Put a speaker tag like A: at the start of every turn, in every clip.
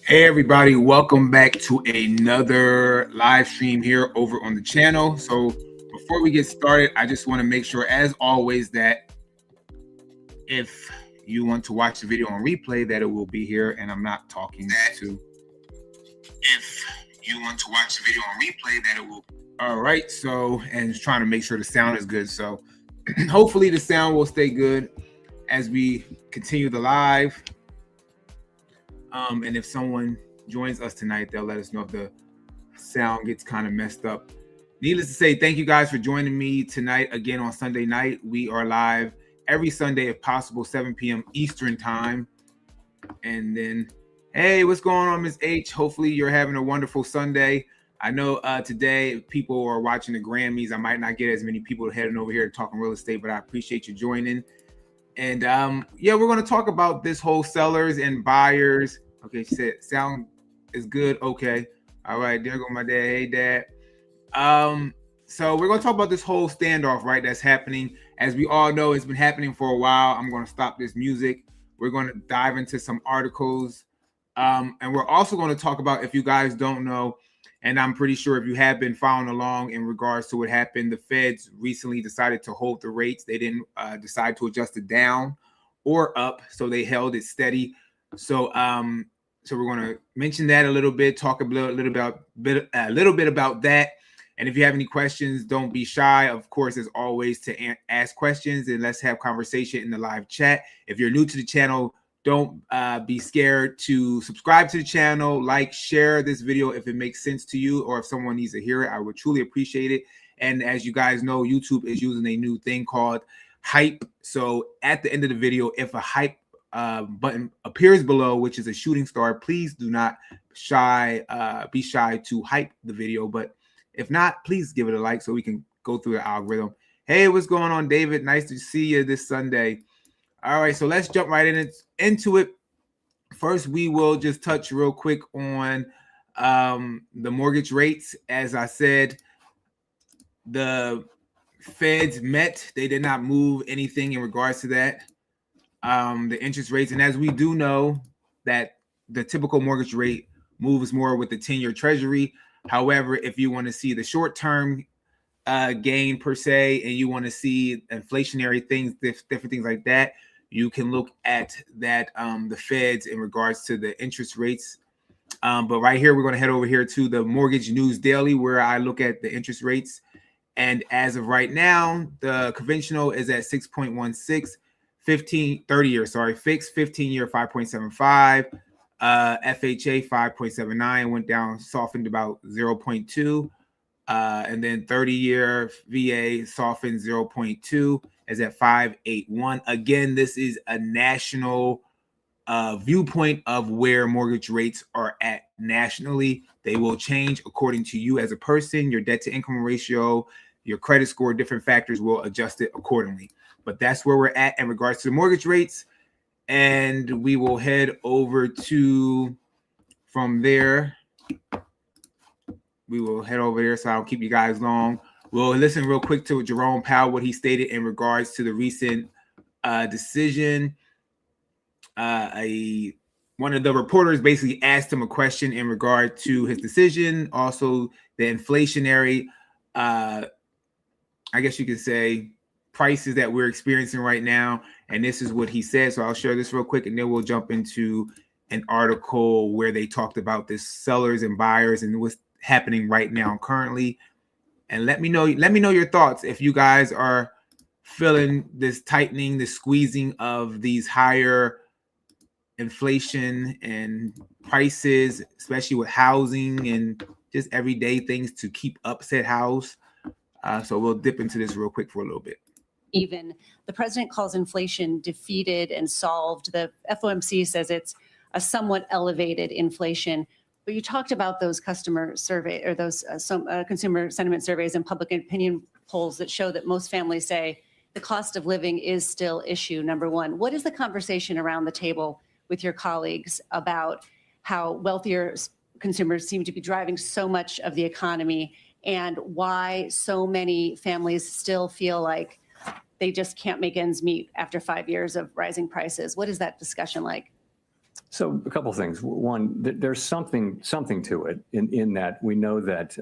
A: Hey everybody, welcome back to another live stream here over on the channel. So before we get started, I just want to make sure, as always, that if you want to watch the video on replay, that it will be here, and I'm not talking to. If you want to watch the video on replay, that it will. All right, so, and just trying to make sure the sound is good. So hopefully the sound will stay good as we continue the live. And if someone joins us tonight, they'll let us know if the sound gets kind of messed up. Needless to say, thank you guys for joining me tonight again on Sunday night. We are live every Sunday, if possible, 7 p.m. Eastern time. And then, hey, what's going on, Ms. H? Hopefully you're having a wonderful Sunday. I know today people are watching the Grammys. I might not get as many people heading over here talking real estate, but I appreciate you joining. And yeah, we're going to talk about this whole sellers and buyers. Okay, she said sound is good. Okay, all right, there go my dad. Hey, Dad. So we're going to talk about this whole standoff, right? That's happening. As we all know, it's been happening for a while. I'm going to stop this music. We're going to dive into some articles, and we're also going to talk about, if you guys don't know, and I'm pretty sure if you have been following along in regards to what happened, the Feds recently decided to hold the rates. They didn't decide to adjust it down or up, so they held it steady. So we're going to mention that a little bit, talk a little bit about that. And if you have any questions, don't be shy, of course, as always, to ask questions, and let's have conversation in the live chat. If you're new to the channel, don't be scared to subscribe to the channel, like, share this video if it makes sense to you, or if someone needs to hear it. I would truly appreciate it. And as you guys know, YouTube is using a new thing called hype. So at the end of the video, if a hype button appears below, which is a shooting star, please do not be shy to hype the video. But if not, please give it a like so we can go through the algorithm. Hey, what's going on, David? Nice to see you this Sunday. All right, so let's jump right into it. First, we will just touch real quick on the mortgage rates. As I said, the Feds met. They did not move anything in regards to that. The interest rates, and as we do know, that the typical mortgage rate moves more with the 10-year Treasury. However, if you want to see the short-term gain per se, and you want to see inflationary things, different things like that, you can look at that, the Feds in regards to the interest rates. But right here, we're going to head over here to the Mortgage News Daily, where I look at the interest rates. And as of right now, the conventional is at 6.16, 30-year, fixed 15-year 5.75, FHA 5.79, went down, softened about 0.2. And then 30-year VA softened 0.2, is at 5.81. Again, this is a national viewpoint of where mortgage rates are at nationally. They will change according to you as a person, your debt to income ratio, your credit score, different factors will adjust it accordingly. But that's where we're at in regards to the mortgage rates. And we will head over to, from there, we will head over there, so I don't keep you guys long. We'll listen real quick to Jerome Powell, what he stated in regards to the recent decision. One of the reporters basically asked him a question in regard to his decision, also the inflationary, I guess you could say, prices that we're experiencing right now. And this is what he said. So I'll share this real quick, and then we'll jump into an article where they talked about this sellers and buyers and what's happening right now currently. And let me know your thoughts if you guys are feeling this tightening, this squeezing of these higher inflation and prices, especially with housing and just everyday things to keep up said house. So we'll dip into this real quick for a little bit.
B: Even the president calls inflation defeated and solved. The FOMC says it's a somewhat elevated inflation. But you talked about those customer survey or those consumer sentiment surveys and public opinion polls that show that most families say the cost of living is still issue number one. What is the conversation around the table with your colleagues about how wealthier consumers seem to be driving so much of the economy, and why so many families still feel like they just can't make ends meet after 5 years of rising prices? What is that discussion like?
C: So a couple of things. One, there's something to it in that we know that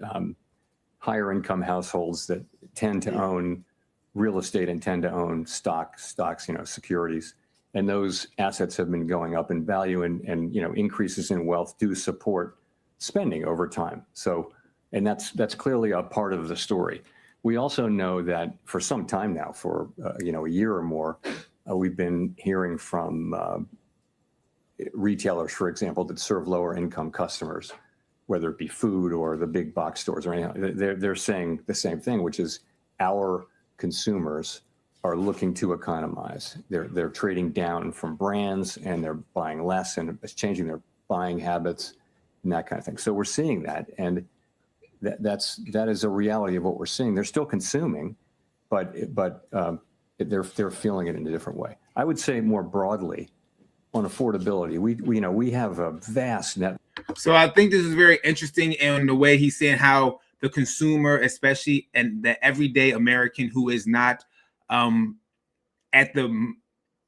C: higher income households that tend to own real estate and tend to own stocks, securities, and those assets have been going up in value, and increases in wealth do support spending over time. So, and that's clearly a part of the story. We also know that for some time now, for a year or more, we've been hearing from retailers, for example, that serve lower income customers, whether it be food or the big box stores or anything. They're saying the same thing, which is our consumers are looking to economize. They're trading down from brands, and they're buying less, and it's changing their buying habits and that kind of thing. So we're seeing that, and that is a reality of what we're seeing. They're still consuming, but they're feeling it in a different way. I would say more broadly on affordability, we have a vast net.
A: So I think this is very interesting in the way he's saying how the consumer, especially, and the everyday American who is not at the,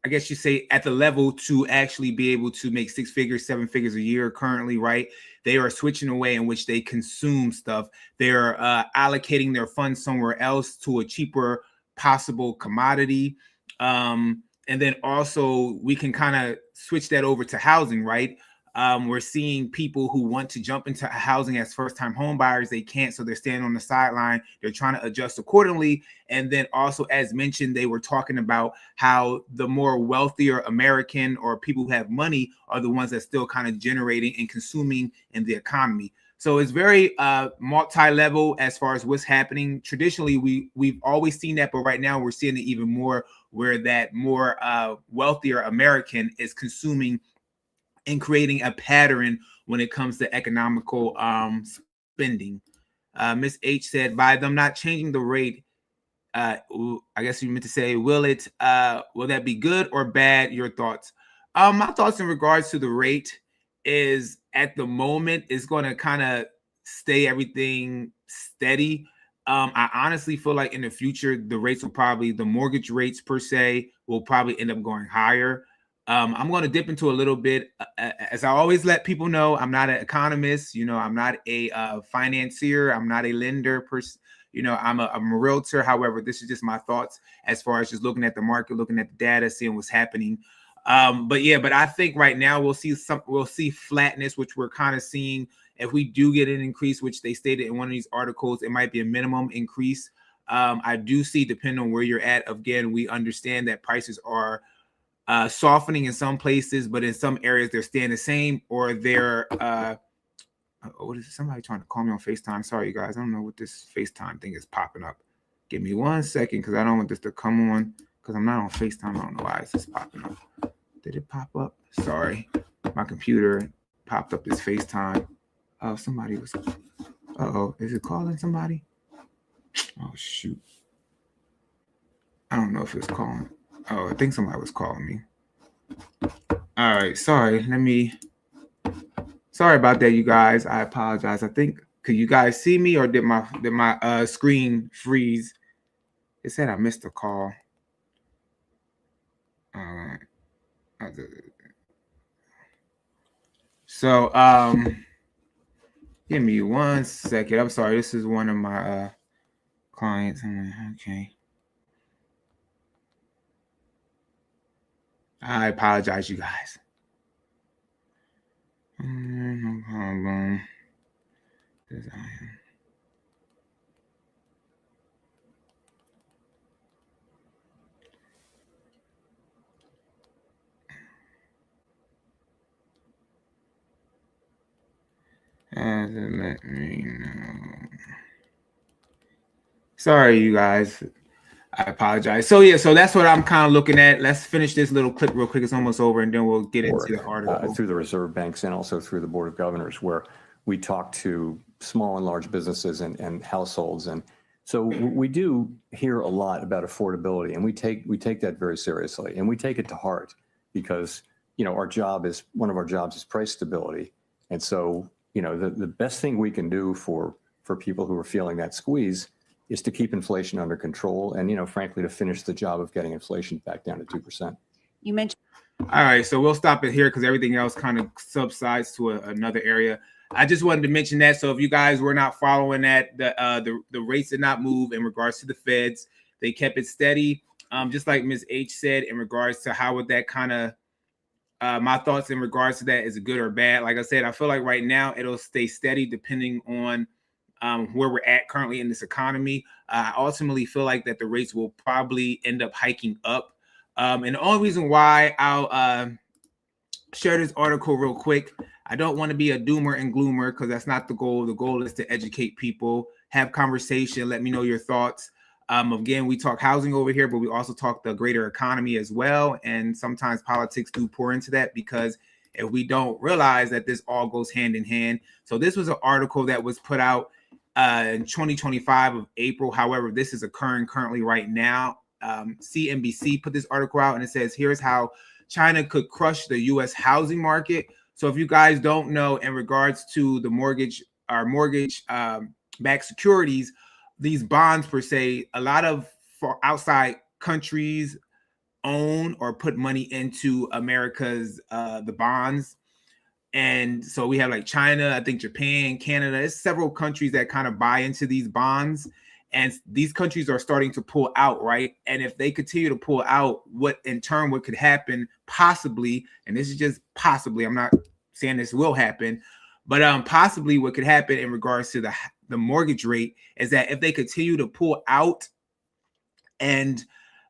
A: I guess you say, at the level to actually be able to make 6 figures, 7 figures a year currently, right? They are switching the way in which they consume stuff. They're allocating their funds somewhere else to a cheaper possible commodity. And then also we can kind of switch that over to housing, right? We're seeing people who want to jump into housing as first-time home buyers. They can't, so they're standing on the sideline. They're trying to adjust accordingly. And then also, as mentioned, they were talking about how the more wealthier American or people who have money are the ones that still kind of generating and consuming in the economy. So it's very multi-level as far as what's happening. Traditionally, we've always seen that, but right now we're seeing it even more, where that more wealthier American is consuming and creating a pattern when it comes to economical spending. Ms. H said, by them not changing the rate, I guess you meant to say, will that be good or bad? Your thoughts? My thoughts in regards to the rate is, at the moment, it's going to kind of stay everything steady. I honestly feel like in the future, the mortgage rates per se will probably end up going higher. I'm going to dip into a little bit. As I always let people know, I'm not an economist. I'm not a financier. I'm not a lender. I'm a realtor. However, this is just my thoughts as far as just looking at the market, looking at the data, seeing what's happening. But I think right now we'll see flatness, which we're kind of seeing. If we do get an increase, which they stated in one of these articles, it might be a minimum increase. I do see, depending on where you're at, again, we understand that prices are softening in some places, but in some areas they're staying the same, or they're what is it? Somebody trying to call me on FaceTime. Sorry, you guys. I don't know what this FaceTime thing is popping up. Give me 1 second, because I don't want this to come on, because I'm not on FaceTime. I don't know why it's just popping up. Did it pop up? Sorry. My computer popped up this FaceTime. Oh, somebody was. Uh-oh. Is it calling somebody? Oh, shoot. I don't know if it's calling. Oh, I think somebody was calling me. All right. Sorry. Sorry about that, you guys. I apologize. I think, could you guys see me, or did my screen freeze? It said I missed a call. All right. So, give me 1 second. I'm sorry. This is one of my clients. Okay. I apologize, you guys. No problem. Let me know. Sorry, you guys. I apologize. So that's what I'm kind of looking at. Let's finish this little clip real quick. It's almost over, and then we'll get into the article.
C: Through the Reserve Banks and also through the Board of Governors, where we talk to small and large businesses and households. And so we do hear a lot about affordability, and we take that very seriously, and we take it to heart, because one of our jobs is price stability. And so the best thing we can do for people who are feeling that squeeze is to keep inflation under control, and frankly, to finish the job of getting inflation back down to 2%.
B: You mentioned
A: All right, so we'll stop it here because everything else kind of subsides to another area. I just wanted to mention that. So if you guys were not following that, the rates did not move in regards to the Feds. They kept it steady. Just like Ms. H said, in regards to how would that kind of my thoughts in regards to that is it good or bad. Like I said, I feel like right now it'll stay steady depending on where we're at currently in this economy. I ultimately feel like that the rates will probably end up hiking up. And the only reason why I'll share this article real quick, I don't want to be a doomer and gloomer because that's not the goal. The goal is to educate people, have conversation, let me know your thoughts. Again, we talk housing over here, but we also talk the greater economy as well. And sometimes politics do pour into that because if we don't realize that this all goes hand in hand. So this was an article that was put out in 2025 of April. However, this is occurring currently right now. CNBC put this article out and it says, here's how China could crush the U.S. housing market. So if you guys don't know, in regards to the mortgage backed securities, these bonds per se, a lot of outside countries own or put money into America's the bonds. And so we have like China, I think Japan, Canada, there's several countries that kind of buy into these bonds. And these countries are starting to pull out, right? And if they continue to pull out, what could happen possibly, and this is just possibly, I'm not saying this will happen, but possibly what could happen in regards to the mortgage rate is that if they continue to pull out and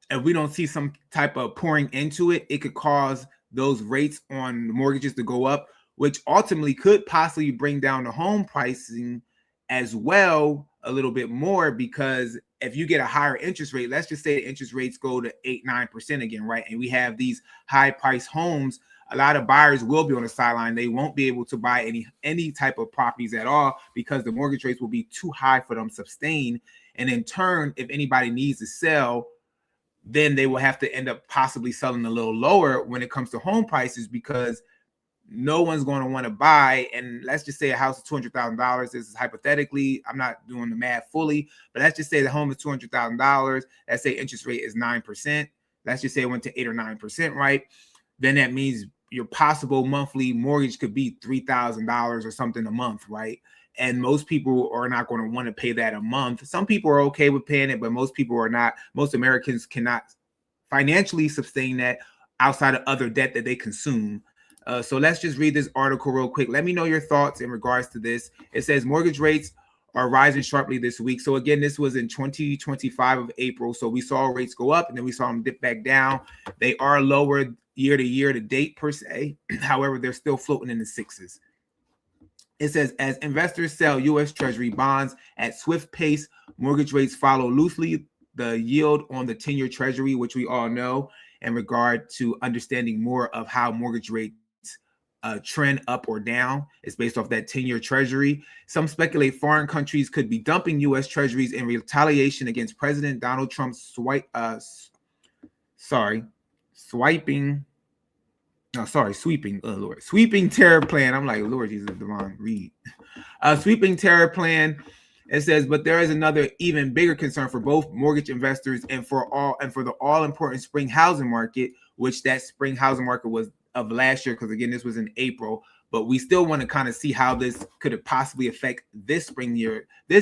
A: if we don't see some type of pouring into it, it could cause those rates on mortgages to go up, which ultimately could possibly bring down the home pricing as well a little bit more, because if you get a higher interest rate, let's just say the interest rates go to 8-9% again, right? And we have these high price homes, a lot of buyers will be on the sideline. They won't be able to buy any type of properties at all because the mortgage rates will be too high for them to sustain. And in turn, if anybody needs to sell, then they will have to end up possibly selling a little lower when it comes to home prices, because no one's going to want to buy. And let's just say a house is $200,000. This is hypothetically, I'm not doing the math fully, but let's just say the home is $200,000. Let's say interest rate is 9%. Let's just say it went to 8 or 9%, right? Then that means your possible monthly mortgage could be $3,000 or something a month, right? And most people are not going to want to pay that a month. Some people are okay with paying it, but most people are not. Most Americans cannot financially sustain that outside of other debt that they consume. So let's just read this article real quick. Let me know your thoughts in regards to this. It says mortgage rates are rising sharply this week. So again, this was in 2025 of April. So we saw rates go up and then we saw them dip back down. They are lower year to date per se. However, they're still floating in the sixes. It says, as investors sell U.S. Treasury bonds at swift pace, mortgage rates follow loosely. The yield on the 10-year Treasury, which we all know in regard to understanding more of how mortgage rates trend up or down, is based off that 10-year Treasury. Some speculate foreign countries could be dumping U.S. Treasuries in retaliation against President Donald Trump's sweeping tariff plan. I'm like, Lord Jesus, Devon, read. Sweeping tariff plan. It says, but there is another even bigger concern for both mortgage investors and for the all important spring housing market, which that spring housing market was of last year, because again, this was in April. But we still want to kind of see how this could possibly affect this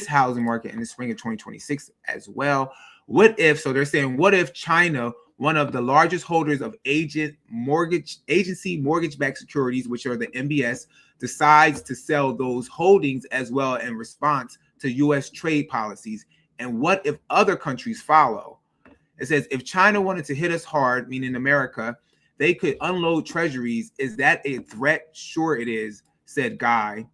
A: housing market in the spring of 2026 as well. So they're saying, what if China, one of the largest holders of agency mortgage-backed securities, which are the MBS, decides to sell those holdings as well in response to U.S. trade policies? And what if other countries follow? It says, if China wanted to hit us hard, meaning America, they could unload treasuries. Is that a threat? Sure it is, said Guy,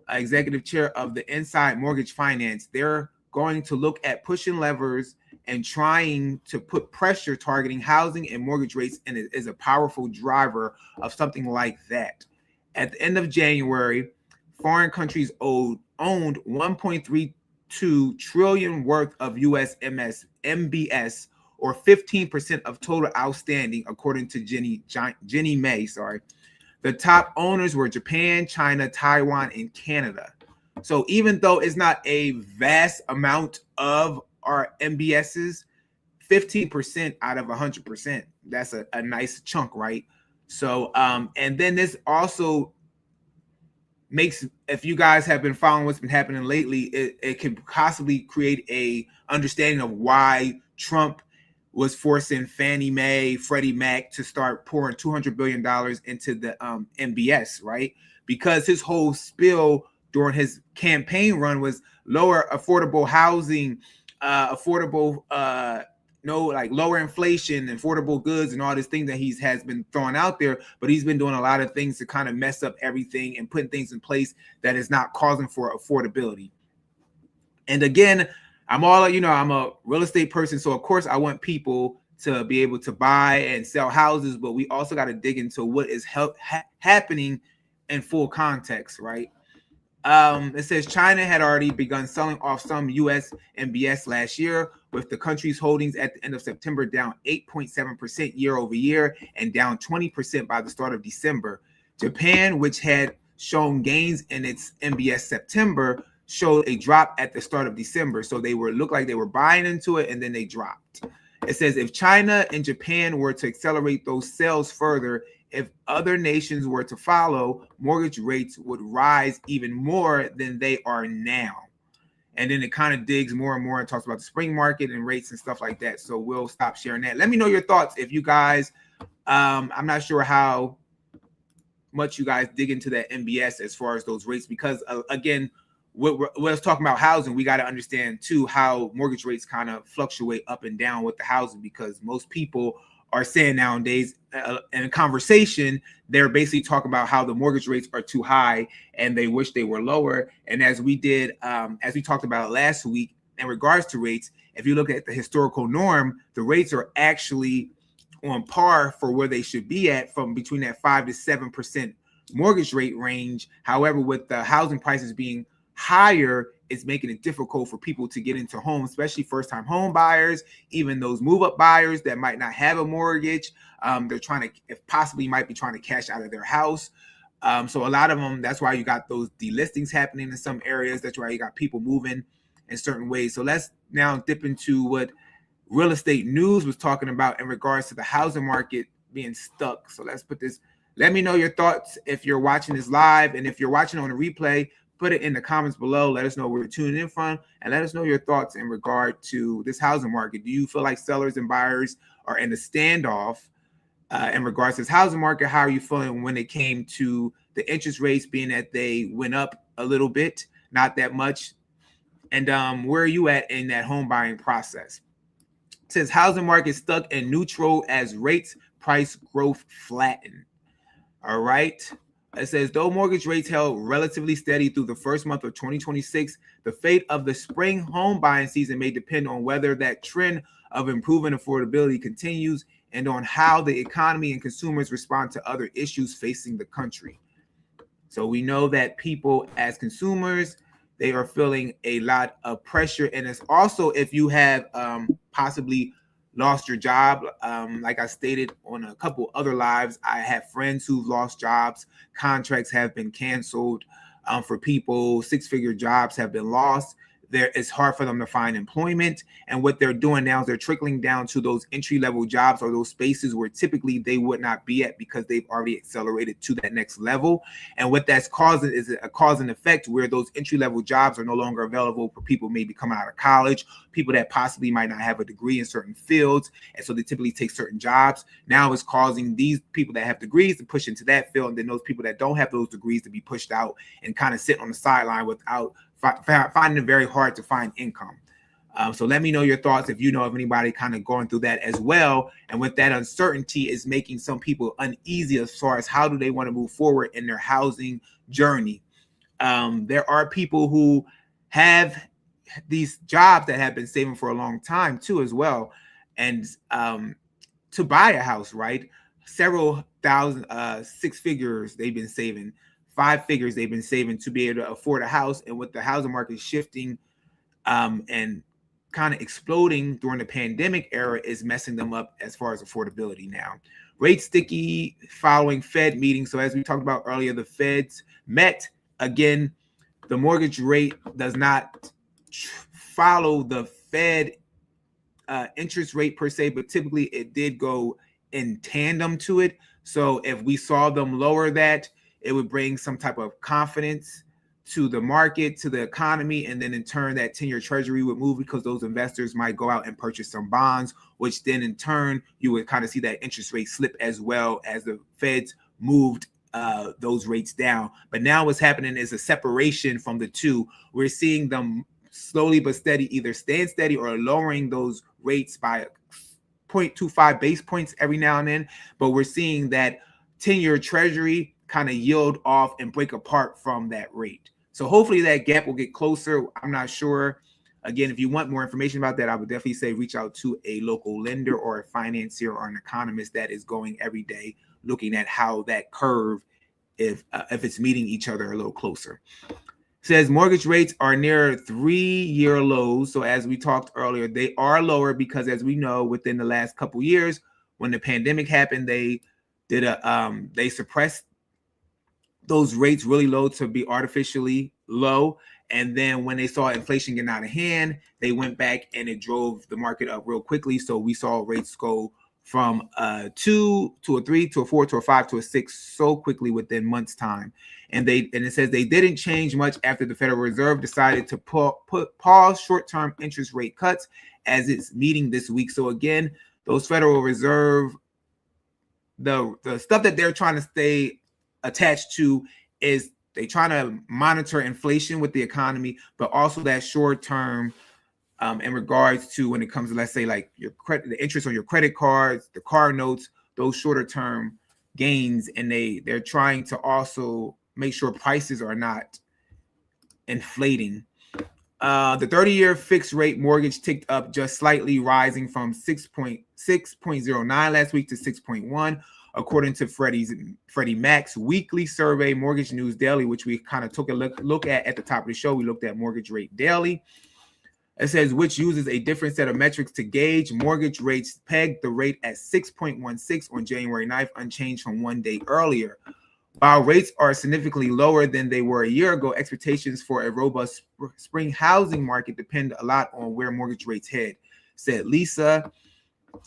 A: executive chair of the Inside Mortgage Finance. They're going to look at pushing levers and trying to put pressure targeting housing and mortgage rates, and it is a powerful driver of something like that. At the end of January, foreign countries owned 1.32 trillion worth of U.S. MBS, or 15% of total outstanding, according to Jenny May. The top owners were Japan, China, Taiwan, and Canada. So even though it's not a vast amount of our MBSs, 15% out of 100%, that's a nice chunk, right? So, and then this also makes, if you guys have been following what's been happening lately, it can possibly create a understanding of why Trump was forcing Fannie Mae, Freddie Mac to start pouring $200 billion into the MBS, right? Because his whole spill during his campaign run was lower affordable housing, lower inflation, affordable goods, and all these things that has been throwing out there. But he's been doing a lot of things to kind of mess up everything and putting things in place that is not causing for affordability. And again, I'm a real estate person, so of course I want people to be able to buy and sell houses, but we also got to dig into what is happening in full context, right? It says China had already begun selling off some U.S. MBS last year, with the country's holdings at the end of September down 8.7% year over year and down 20% by the start of December. Japan, which had shown gains in its MBS September, showed a drop at the start of December. So they looked like they were buying into it, and then they dropped. It says if China and Japan were to accelerate those sales further, if other nations were to follow, mortgage rates would rise even more than they are now. And then it kind of digs more and more and talks about the spring market and rates and stuff like that. So we'll stop sharing that. Let me know your thoughts if you guys, I'm not sure how much you guys dig into that MBS as far as those rates, because again, we're talking about housing. We got to understand too how mortgage rates kind of fluctuate up and down with the housing, because most people are saying nowadays in a conversation, they're basically talking about how the mortgage rates are too high and they wish they were lower. And as we talked about last week in regards to rates, if you look at the historical norm, the rates are actually on par for where they should be at, from between that 5 to 7% mortgage rate range. However, with the housing prices being higher, it's making it difficult for people to get into homes, especially first-time home buyers, even those move-up buyers that might not have a mortgage. They're trying to, if possibly, might be trying to cash out of their house. So a lot of them, that's why you got those delistings happening in some areas. That's why you got people moving in certain ways. So let's now dip into what Real Estate News was talking about in regards to the housing market being stuck. So let's put this. Let me know your thoughts if you're watching this live, and if you're watching on a replay, put it in the comments below. Let us know where you're tuning in from, and let us know your thoughts in regard to this housing market. Do you feel like sellers and buyers are in a standoff in regards to this housing market? How are you feeling when it came to the interest rates, being that they went up a little bit, not that much? And where are you at in that home buying process? It says housing market stuck in neutral as rates price growth flatten. All right. It says, though mortgage rates held relatively steady through the first month of 2026, the fate of the spring home buying season may depend on whether that trend of improving affordability continues and on how the economy and consumers respond to other issues facing the country. So we know that people as consumers, they are feeling a lot of pressure. And it's also, if you have possibly lost your job, like I stated on a couple other lives, I have friends who've lost jobs. Contracts have been canceled for people. Six-figure jobs have been lost. It's hard for them to find employment. And what they're doing now is they're trickling down to those entry-level jobs, or those spaces where typically they would not be at because they've already accelerated to that next level. And what that's causing is a cause and effect, where those entry-level jobs are no longer available for people maybe coming out of college, people that possibly might not have a degree in certain fields. And so they typically take certain jobs. Now it's causing these people that have degrees to push into that field, and then those people that don't have those degrees to be pushed out and kind of sit on the sideline without finding it very hard to find income. So let me know your thoughts if you know of anybody kind of going through that as well. And with that uncertainty is making some people uneasy as far as how do they want to move forward in their housing journey. There are people who have these jobs that have been saving for a long time too as well. And to buy a house, right? Several thousand, six figures they've been saving. 5 figures they've been saving to be able to afford a house. And with the housing market shifting and kind of exploding during the pandemic era, is messing them up as far as affordability now. Rate sticky following Fed meeting. So as we talked about earlier, the Feds met again. The mortgage rate does not follow the Fed interest rate per se, but typically it did go in tandem to it. So if we saw them lower that, it would bring some type of confidence to the market, to the economy, and then in turn that 10-year treasury would move because those investors might go out and purchase some bonds, which then in turn you would kind of see that interest rate slip as well as the Feds moved those rates down. But now what's happening is a separation from the two. We're seeing them slowly but steady either staying steady or lowering those rates by 0.25 base points every now and then. But we're seeing that 10-year treasury kind of yield off and break apart from that rate. So hopefully that gap will get closer. I'm not sure. Again, if you want more information about that, I would definitely say reach out to a local lender or a financier or an economist that is going every day looking at how that curve, if it's meeting each other a little closer. It says mortgage rates are near 3-year lows. So as we talked earlier, they are lower because, as we know, within the last couple years, when the pandemic happened, they suppressed those rates really low to be artificially low. And then when they saw inflation getting out of hand, they went back and it drove the market up real quickly. So we saw rates go from a 2 to a 3 to a 4 to a 5 to a 6 so quickly within months' time. And it says they didn't change much after the Federal Reserve decided to pause short-term interest rate cuts as it's meeting this week. So again, those Federal Reserve, the stuff that they're trying to stay attached to is they trying to monitor inflation with the economy, but also that short term in regards to when it comes to, let's say, like your credit, the interest on your credit cards, the car notes, those shorter term gains, and they're trying to also make sure prices are not inflating. The 30-year fixed rate mortgage ticked up just slightly, rising from 6.09 last week to 6.1. According to Freddie Mac's weekly survey, Mortgage News Daily, which we kind of took a look at the top of the show. We looked at Mortgage Rate Daily. It says, which uses a different set of metrics to gauge mortgage rates, pegged the rate at 6.16 on January 9th, unchanged from one day earlier. While rates are significantly lower than they were a year ago, expectations for a robust spring housing market depend a lot on where mortgage rates head, said Lisa,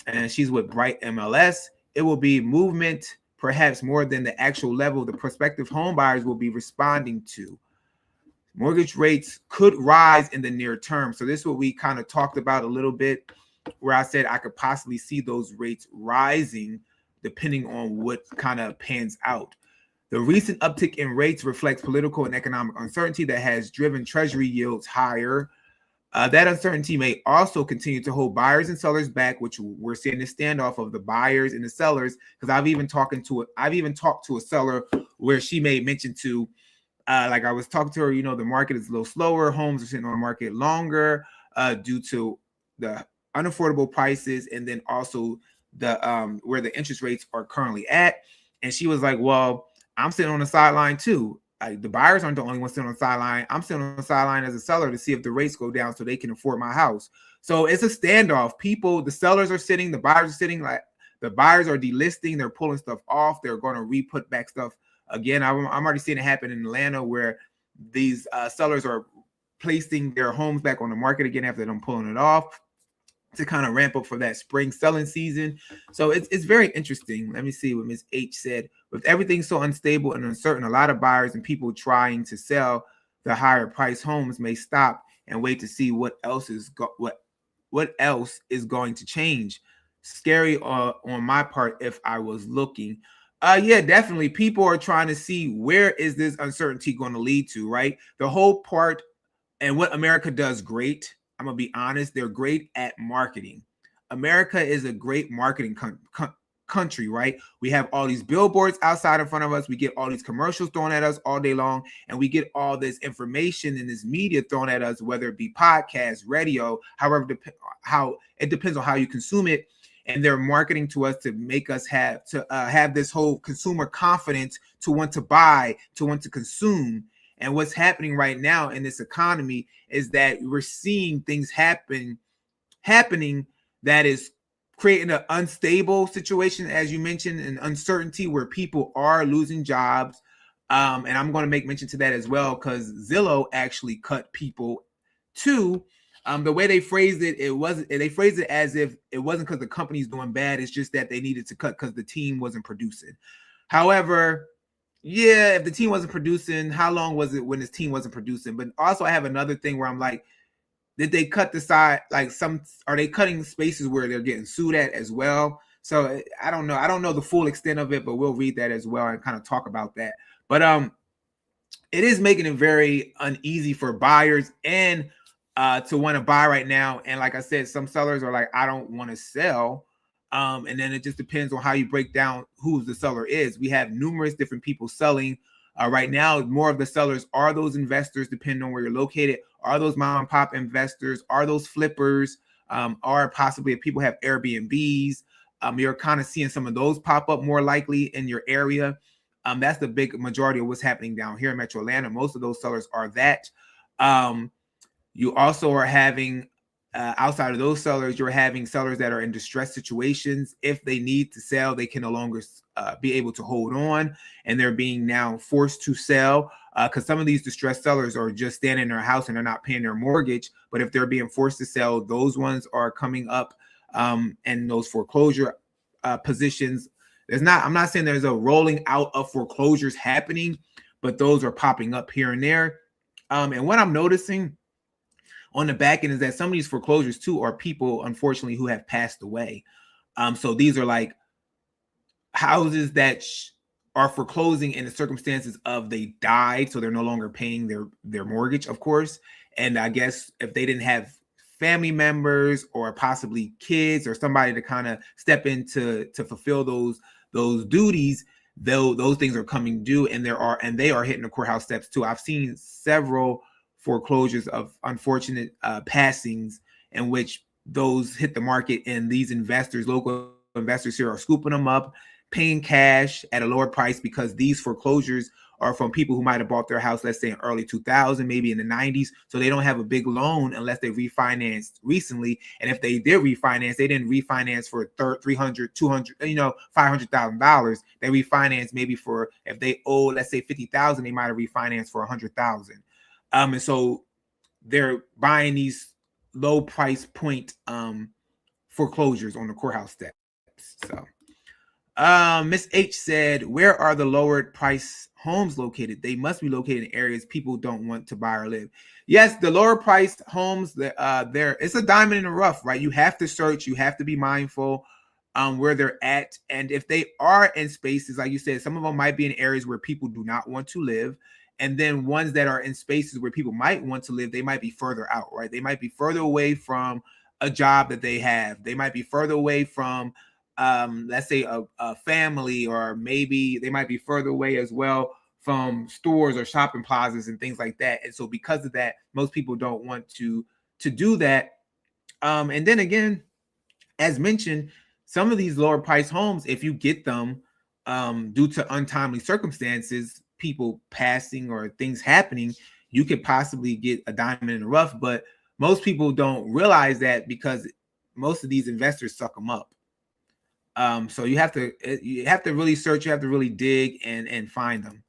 A: and she's with Bright MLS. It will be movement, perhaps more than the actual level the prospective home buyers will be responding to. Mortgage rates could rise in the near term. So this is what we kind of talked about a little bit, where I said I could possibly see those rates rising depending on what kind of pans out. The recent uptick in rates reflects political and economic uncertainty that has driven Treasury yields higher. That uncertainty may also continue to hold buyers and sellers back, which we're seeing this standoff of the buyers and the sellers. Because I've even talked to a seller where she made mention to, like I was talking to her, the market is a little slower. Homes are sitting on the market longer due to the unaffordable prices, and then also the where the interest rates are currently at. And she was like, "Well, I'm sitting on the sideline too. The buyers aren't the only ones sitting on the sideline. I'm sitting on the sideline as a seller to see if the rates go down so they can afford my house." So it's a standoff. The sellers are sitting, the buyers are sitting. Like the buyers are delisting, they're pulling stuff off. They're going to re-put back stuff again. I'm already seeing it happen in Atlanta, where these sellers are placing their homes back on the market again after them pulling it off to kind of ramp up for that spring selling season. So it's very interesting. Let me see what Ms. H said. With everything so unstable and uncertain, a lot of buyers and people trying to sell the higher price homes may stop and wait to see what else is going to change. Scary on my part if I was looking. Yeah, definitely. People are trying to see where is this uncertainty going to lead to, right? The whole part, and what America does great, I'm going to be honest, they're great at marketing. America is a great marketing country, right? We have all these billboards outside in front of us. We get all these commercials thrown at us all day long, and we get all this information and this media thrown at us, whether it be podcasts, radio, however, how it depends on how you consume it. And they're marketing to us to make us have this whole consumer confidence to want to buy, to want to consume. And what's happening right now in this economy is that we're seeing things happening that is creating an unstable situation, as you mentioned, an uncertainty where people are losing jobs. And I'm going to make mention to that as well, because Zillow actually cut people to The way they phrased it, they phrased it as if it wasn't because the company's doing bad. It's just that they needed to cut because the team wasn't producing. However, yeah, if the team wasn't producing, how long was it when this team wasn't producing? But also I have another thing where I'm like, did they cut the side? Like are they cutting spaces where they're getting sued at as well? So I don't know. I don't know the full extent of it, but we'll read that as well and kind of talk about that. But it is making it very uneasy for buyers and to want to buy right now. And like I said, some sellers are like, I don't want to sell. And then it just depends on how you break down who the seller is. We have numerous different people selling right now. More of the sellers are those investors, depending on where you're located. Are those mom and pop investors? Are those flippers? Are possibly if people have Airbnbs? You're kind of seeing some of those pop up more likely in your area. That's the big majority of what's happening down here in Metro Atlanta. Most of those sellers are that. You also are having, outside of those sellers, you're having sellers that are in distressed situations. If they need to sell, they can no longer be able to hold on, and they're being now forced to sell because some of these distressed sellers are just standing in their house and they're not paying their mortgage. But if they're being forced to sell, those ones are coming up, and those foreclosure positions. I'm not saying there's a rolling out of foreclosures happening, but those are popping up here and there. And what I'm noticing on the back end is that some of these foreclosures too are people, unfortunately, who have passed away. So these are like houses that are foreclosing in the circumstances of they died, so they're no longer paying their mortgage, of course. And I guess if they didn't have family members or possibly kids or somebody to kind of step in to fulfill those duties, those things are coming due, and they are hitting the courthouse steps too. I've seen several foreclosures of unfortunate passings in which those hit the market, and these investors, local investors here, are scooping them up, paying cash at a lower price because these foreclosures are from people who might have bought their house, let's say in early 2000, maybe in the 90s. So they don't have a big loan unless they refinanced recently. And if they did refinance, they didn't refinance for $300, $200, $500,000. They refinanced maybe for, if they owe, let's say 50,000, they might have refinanced for 100,000. And so they're buying these low price point foreclosures on the courthouse steps. So Miss H said, where are the lowered price homes located? They must be located in areas people don't want to buy or live. Yes, the lower priced homes, it's a diamond in the rough, right? You have to search, you have to be mindful where they're at. And if they are in spaces, like you said, some of them might be in areas where people do not want to live. And then ones that are in spaces where people might want to live, they might be further out, right? They might be further away from a job that they have. They might be further away from let's say a family, or maybe they might be further away as well from stores or shopping plazas and things like that. And so because of that, most people don't want to do that. And then again, as mentioned, some of these lower price homes, if you get them due to untimely circumstances, people passing or things happening, you could possibly get a diamond in the rough. But most people don't realize that because most of these investors suck them up. So you have to really search, you have to really dig and find them.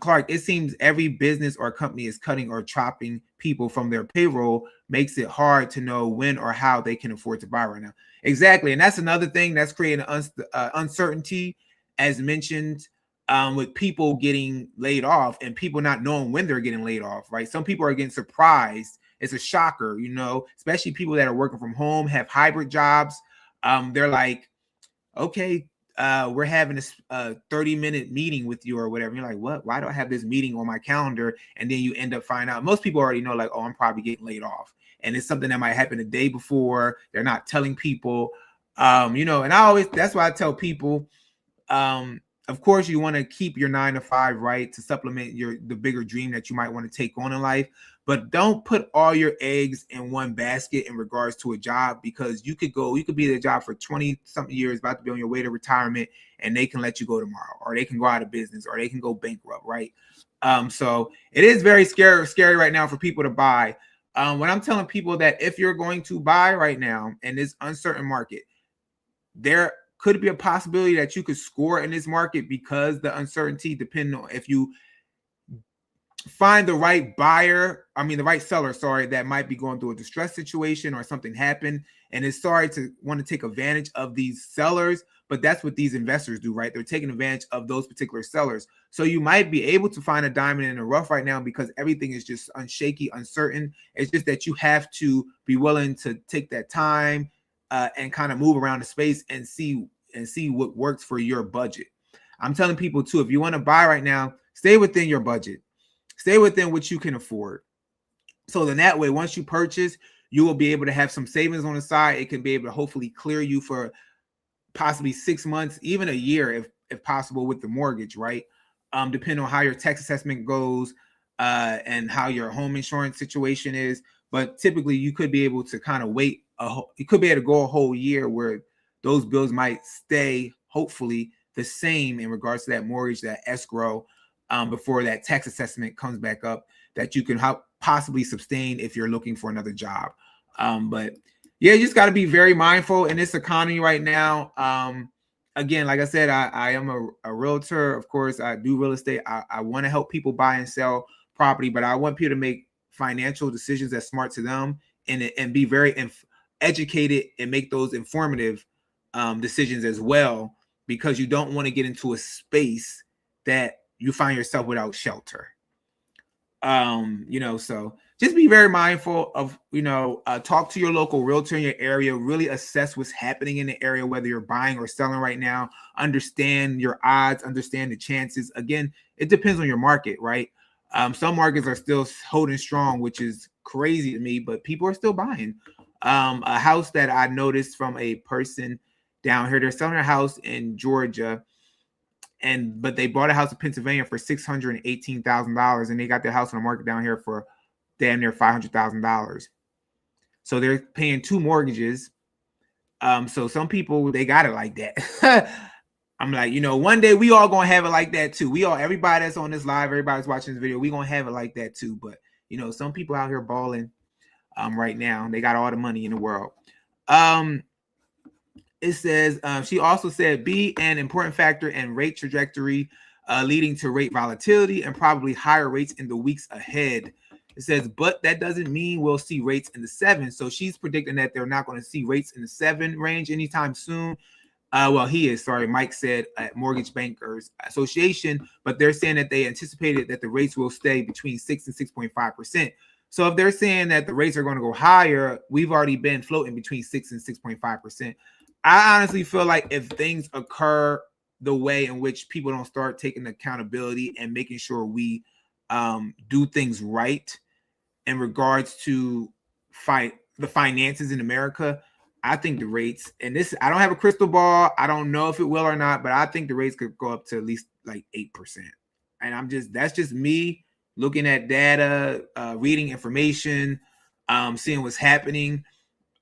A: Clark, it seems every business or company is cutting or chopping people from their payroll, makes it hard to know when or how they can afford to buy right now. Exactly. And that's another thing that's creating uncertainty, as mentioned, with people getting laid off and people not knowing when they're getting laid off, right? Some people are getting surprised. It's a shocker, especially people that are working from home, have hybrid jobs. They're like, okay, we're having a 30-minute meeting with you or whatever. You're like, what? Why do I have this meeting on my calendar? And then you end up finding out. Most people already know, like, oh, I'm probably getting laid off. And it's something that might happen the day before. They're not telling people, and that's why I tell people, of course, you want to keep your 9 to 5, right, to supplement the bigger dream that you might want to take on in life. But don't put all your eggs in one basket in regards to a job, because you could be at a job for 20 something years, about to be on your way to retirement, and they can let you go tomorrow, or they can go out of business, or they can go bankrupt, right? So it is very scary right now for people to buy. When I'm telling people that if you're going to buy right now in this uncertain market, there could be a possibility that you could score in this market because the uncertainty, depending on if you find the right the right seller, sorry, that might be going through a distress situation or something happened and is sorry to want to take advantage of these sellers. But that's what these investors do, right? They're taking advantage of those particular sellers. So you might be able to find a diamond in the rough right now because everything is just unshaky, uncertain. It's just that you have to be willing to take that time and kind of move around the space and see what works for your budget. I'm telling people too, if you want to buy right now, stay within your budget. Stay within what you can afford. So then that way, once you purchase, you will be able to have some savings on the side. It can be able to hopefully clear you for possibly 6 months, even a year, if possible, with the mortgage, right? Depending on how your tax assessment goes and how your home insurance situation is. But typically, you could be able to kind of wait. You could be able to go a whole year where those bills might stay, hopefully, the same in regards to that mortgage, that escrow, before that tax assessment comes back up, that you can possibly sustain if you're looking for another job. But yeah, you just got to be very mindful in this economy right now. Again, like I said, I am a realtor. Of course, I do real estate. I want to help people buy and sell property, but I want people to make financial decisions that's smart to them and be very educated and make those informative decisions as well, because you don't want to get into a space that you find yourself without shelter. So just be very mindful of, talk to your local realtor in your area, really assess what's happening in the area, whether you're buying or selling right now, understand your odds, understand the chances. Again, it depends on your market, right? Some markets are still holding strong, which is crazy to me, but people are still buying. A house that I noticed from a person down here, they're selling a house in Georgia, but they bought a house in Pennsylvania for $618,000, and they got their house on the market down here for damn near $500,000. So they're paying 2 mortgages. So some people, they got it like that. I'm like, one day we all gonna have it like that too. Everybody that's on this live, everybody's watching this video, we gonna have it like that too. But some people out here balling right now. They got all the money in the world. It says, she also said, be an important factor in rate trajectory, leading to rate volatility and probably higher rates in the weeks ahead. It says, but that doesn't mean we'll see rates in the 7. So she's predicting that they're not going to see rates in the 7 range anytime soon. Mike said at Mortgage Bankers Association, but they're saying that they anticipated that the rates will stay between 6 and 6.5%. So if they're saying that the rates are going to go higher, we've already been floating between 6 and 6.5%. I honestly feel like if things occur the way in which people don't start taking accountability and making sure we do things right in regards to the finances in America, I think the rates, and this, I don't have a crystal ball. I don't know if it will or not, but I think the rates could go up to at least like 8%. And that's just me looking at data, reading information, seeing what's happening.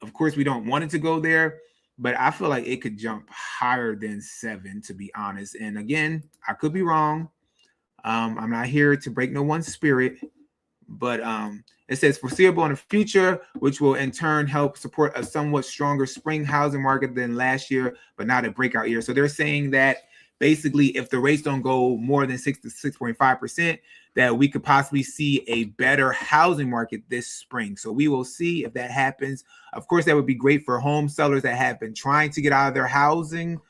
A: Of course, we don't want it to go there, but I feel like it could jump higher than 7, to be honest. And again, I could be wrong. I'm not here to break no one's spirit, but it says foreseeable in the future, which will in turn help support a somewhat stronger spring housing market than last year, but not a breakout year. So they're saying that basically if the rates don't go more than 6 to 6.5%, that we could possibly see a better housing market this spring. So we will see if that happens. Of course, that would be great for home sellers that have been trying to get out of their housing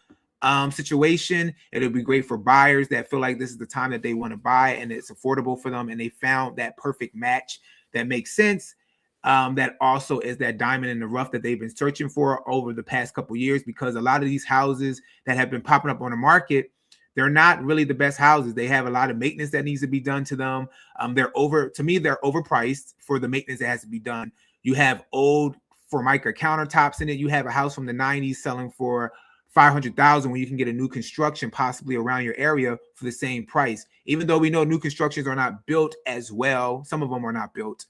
A: situation. It'll be great for buyers that feel like this is the time that they want to buy and it's affordable for them and they found that perfect match that makes sense. That also is that diamond in the rough that they've been searching for over the past couple of years, because a lot of these houses that have been popping up on the market, they're not really the best houses. They have a lot of maintenance that needs to be done to them. They're overpriced for the maintenance that has to be done. You have old Formica countertops in it. You have a house from the 90s selling for $500,000 when you can get a new construction possibly around your area for the same price. Even though we know new constructions are not built as well, some of them are not built.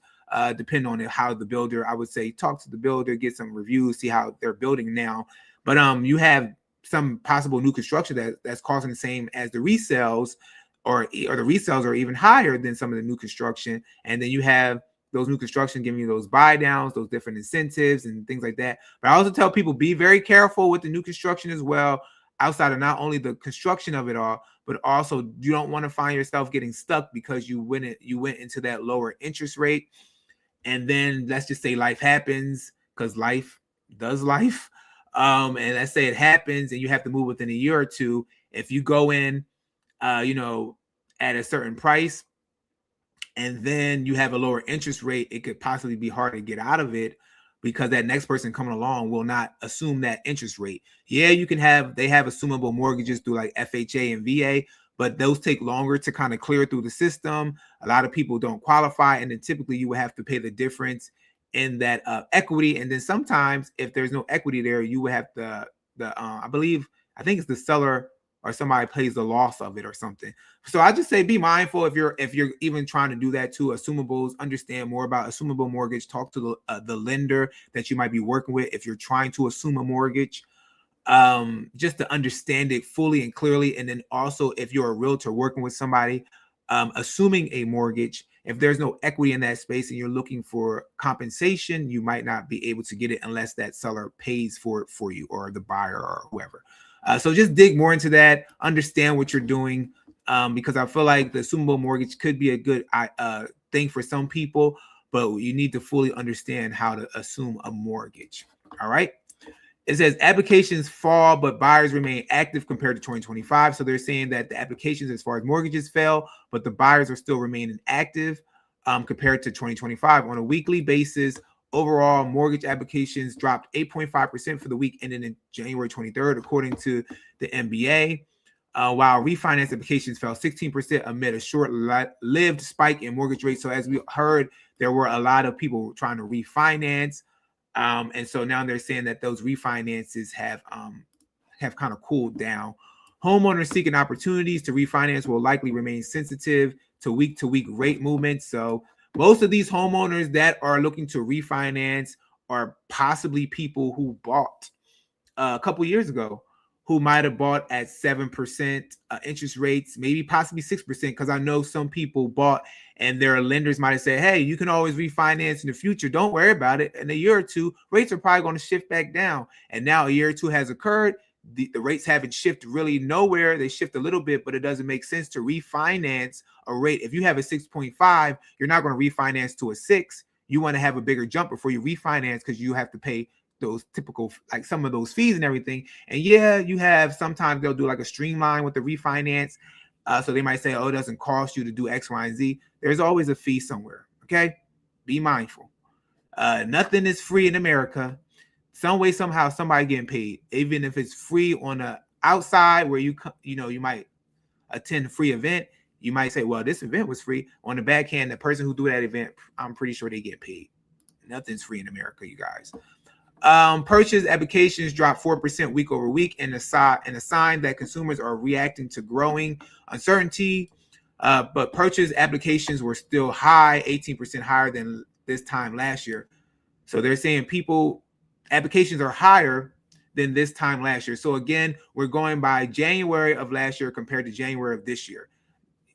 A: Depending on how the builder, I would say talk to the builder, get some reviews, see how they're building now. But you have some possible new construction that's costing the same as the resales, or the resales are even higher than some of the new construction. And then you have those new construction giving you those buy downs, those different incentives and things like that. But I also tell people, be very careful with the new construction as well. outside of not only the construction of it all, but also you don't want to find yourself getting stuck because you went into that lower interest rate. And then let's just say life happens, because life does life. And let's say it happens and you have to move within a year or two. If you go in, at a certain price, and then you have a lower interest rate, it could possibly be hard to get out of it, because that next person coming along will not assume that interest rate. Yeah, they have assumable mortgages through like FHA and VA, but those take longer to kind of clear through the system. A lot of people don't qualify, and then typically you would have to pay the difference in that equity. And then sometimes if there's no equity there, you would have I think it's the seller or somebody pays the loss of it or something. So I just say be mindful if you're even trying to do that too. Assumables, understand more about assumable mortgage. Talk to the lender that you might be working with if you're trying to assume a mortgage, just to understand it fully and clearly. And then also if you're a realtor working with somebody assuming a mortgage, if there's no equity in that space and you're looking for compensation, you might not be able to get it unless that seller pays for it for you, or the buyer or whoever. So just dig more into that, understand what you're doing, because I feel like the assumable mortgage could be a good thing for some people, but you need to fully understand how to assume a mortgage. All right. It says applications fall, but buyers remain active compared to 2025. So they're saying that the applications as far as mortgages fell, but the buyers are still remaining active compared to 2025. On a weekly basis, overall mortgage applications dropped 8.5% for the week ending in January 23rd, according to the MBA, while refinance applications fell 16% amid a short-lived spike in mortgage rates. So as we heard, there were a lot of people trying to refinance. And so now they're saying that those refinances have kind of cooled down. Homeowners seeking opportunities to refinance will likely remain sensitive to week-to-week rate movements. So most of these homeowners that are looking to refinance are possibly people who bought a couple years ago, who might have bought at 7% interest rates, maybe possibly 6%, because I know some people bought and their lenders might have said, hey, you can always refinance in the future. Don't worry about it. In a year or two, rates are probably going to shift back down. And now a year or two has occurred. The rates haven't shifted really nowhere. They shift a little bit, but it doesn't make sense to refinance a rate. If you have a 6.5, you're not going to refinance to a 6. You want to have a bigger jump before you refinance, because you have to pay those typical, like some of those fees and everything. And yeah, you have, sometimes they'll do like a streamline with the refinance. So they might say, oh, it doesn't cost you to do X, Y, and Z. There's always a fee somewhere. Okay. Be mindful. Nothing is free in America. Some way, somehow, somebody getting paid, even if it's free on the outside where you might attend a free event. You might say, well, this event was free. On the back end, the person who do that event, I'm pretty sure they get paid. Nothing's free in America, you guys. Purchase applications dropped 4% week over week, and a sign that consumers are reacting to growing uncertainty. But purchase applications were still high, 18% higher than this time last year. So they're saying applications are higher than this time last year. So again, we're going by January of last year compared to January of this year.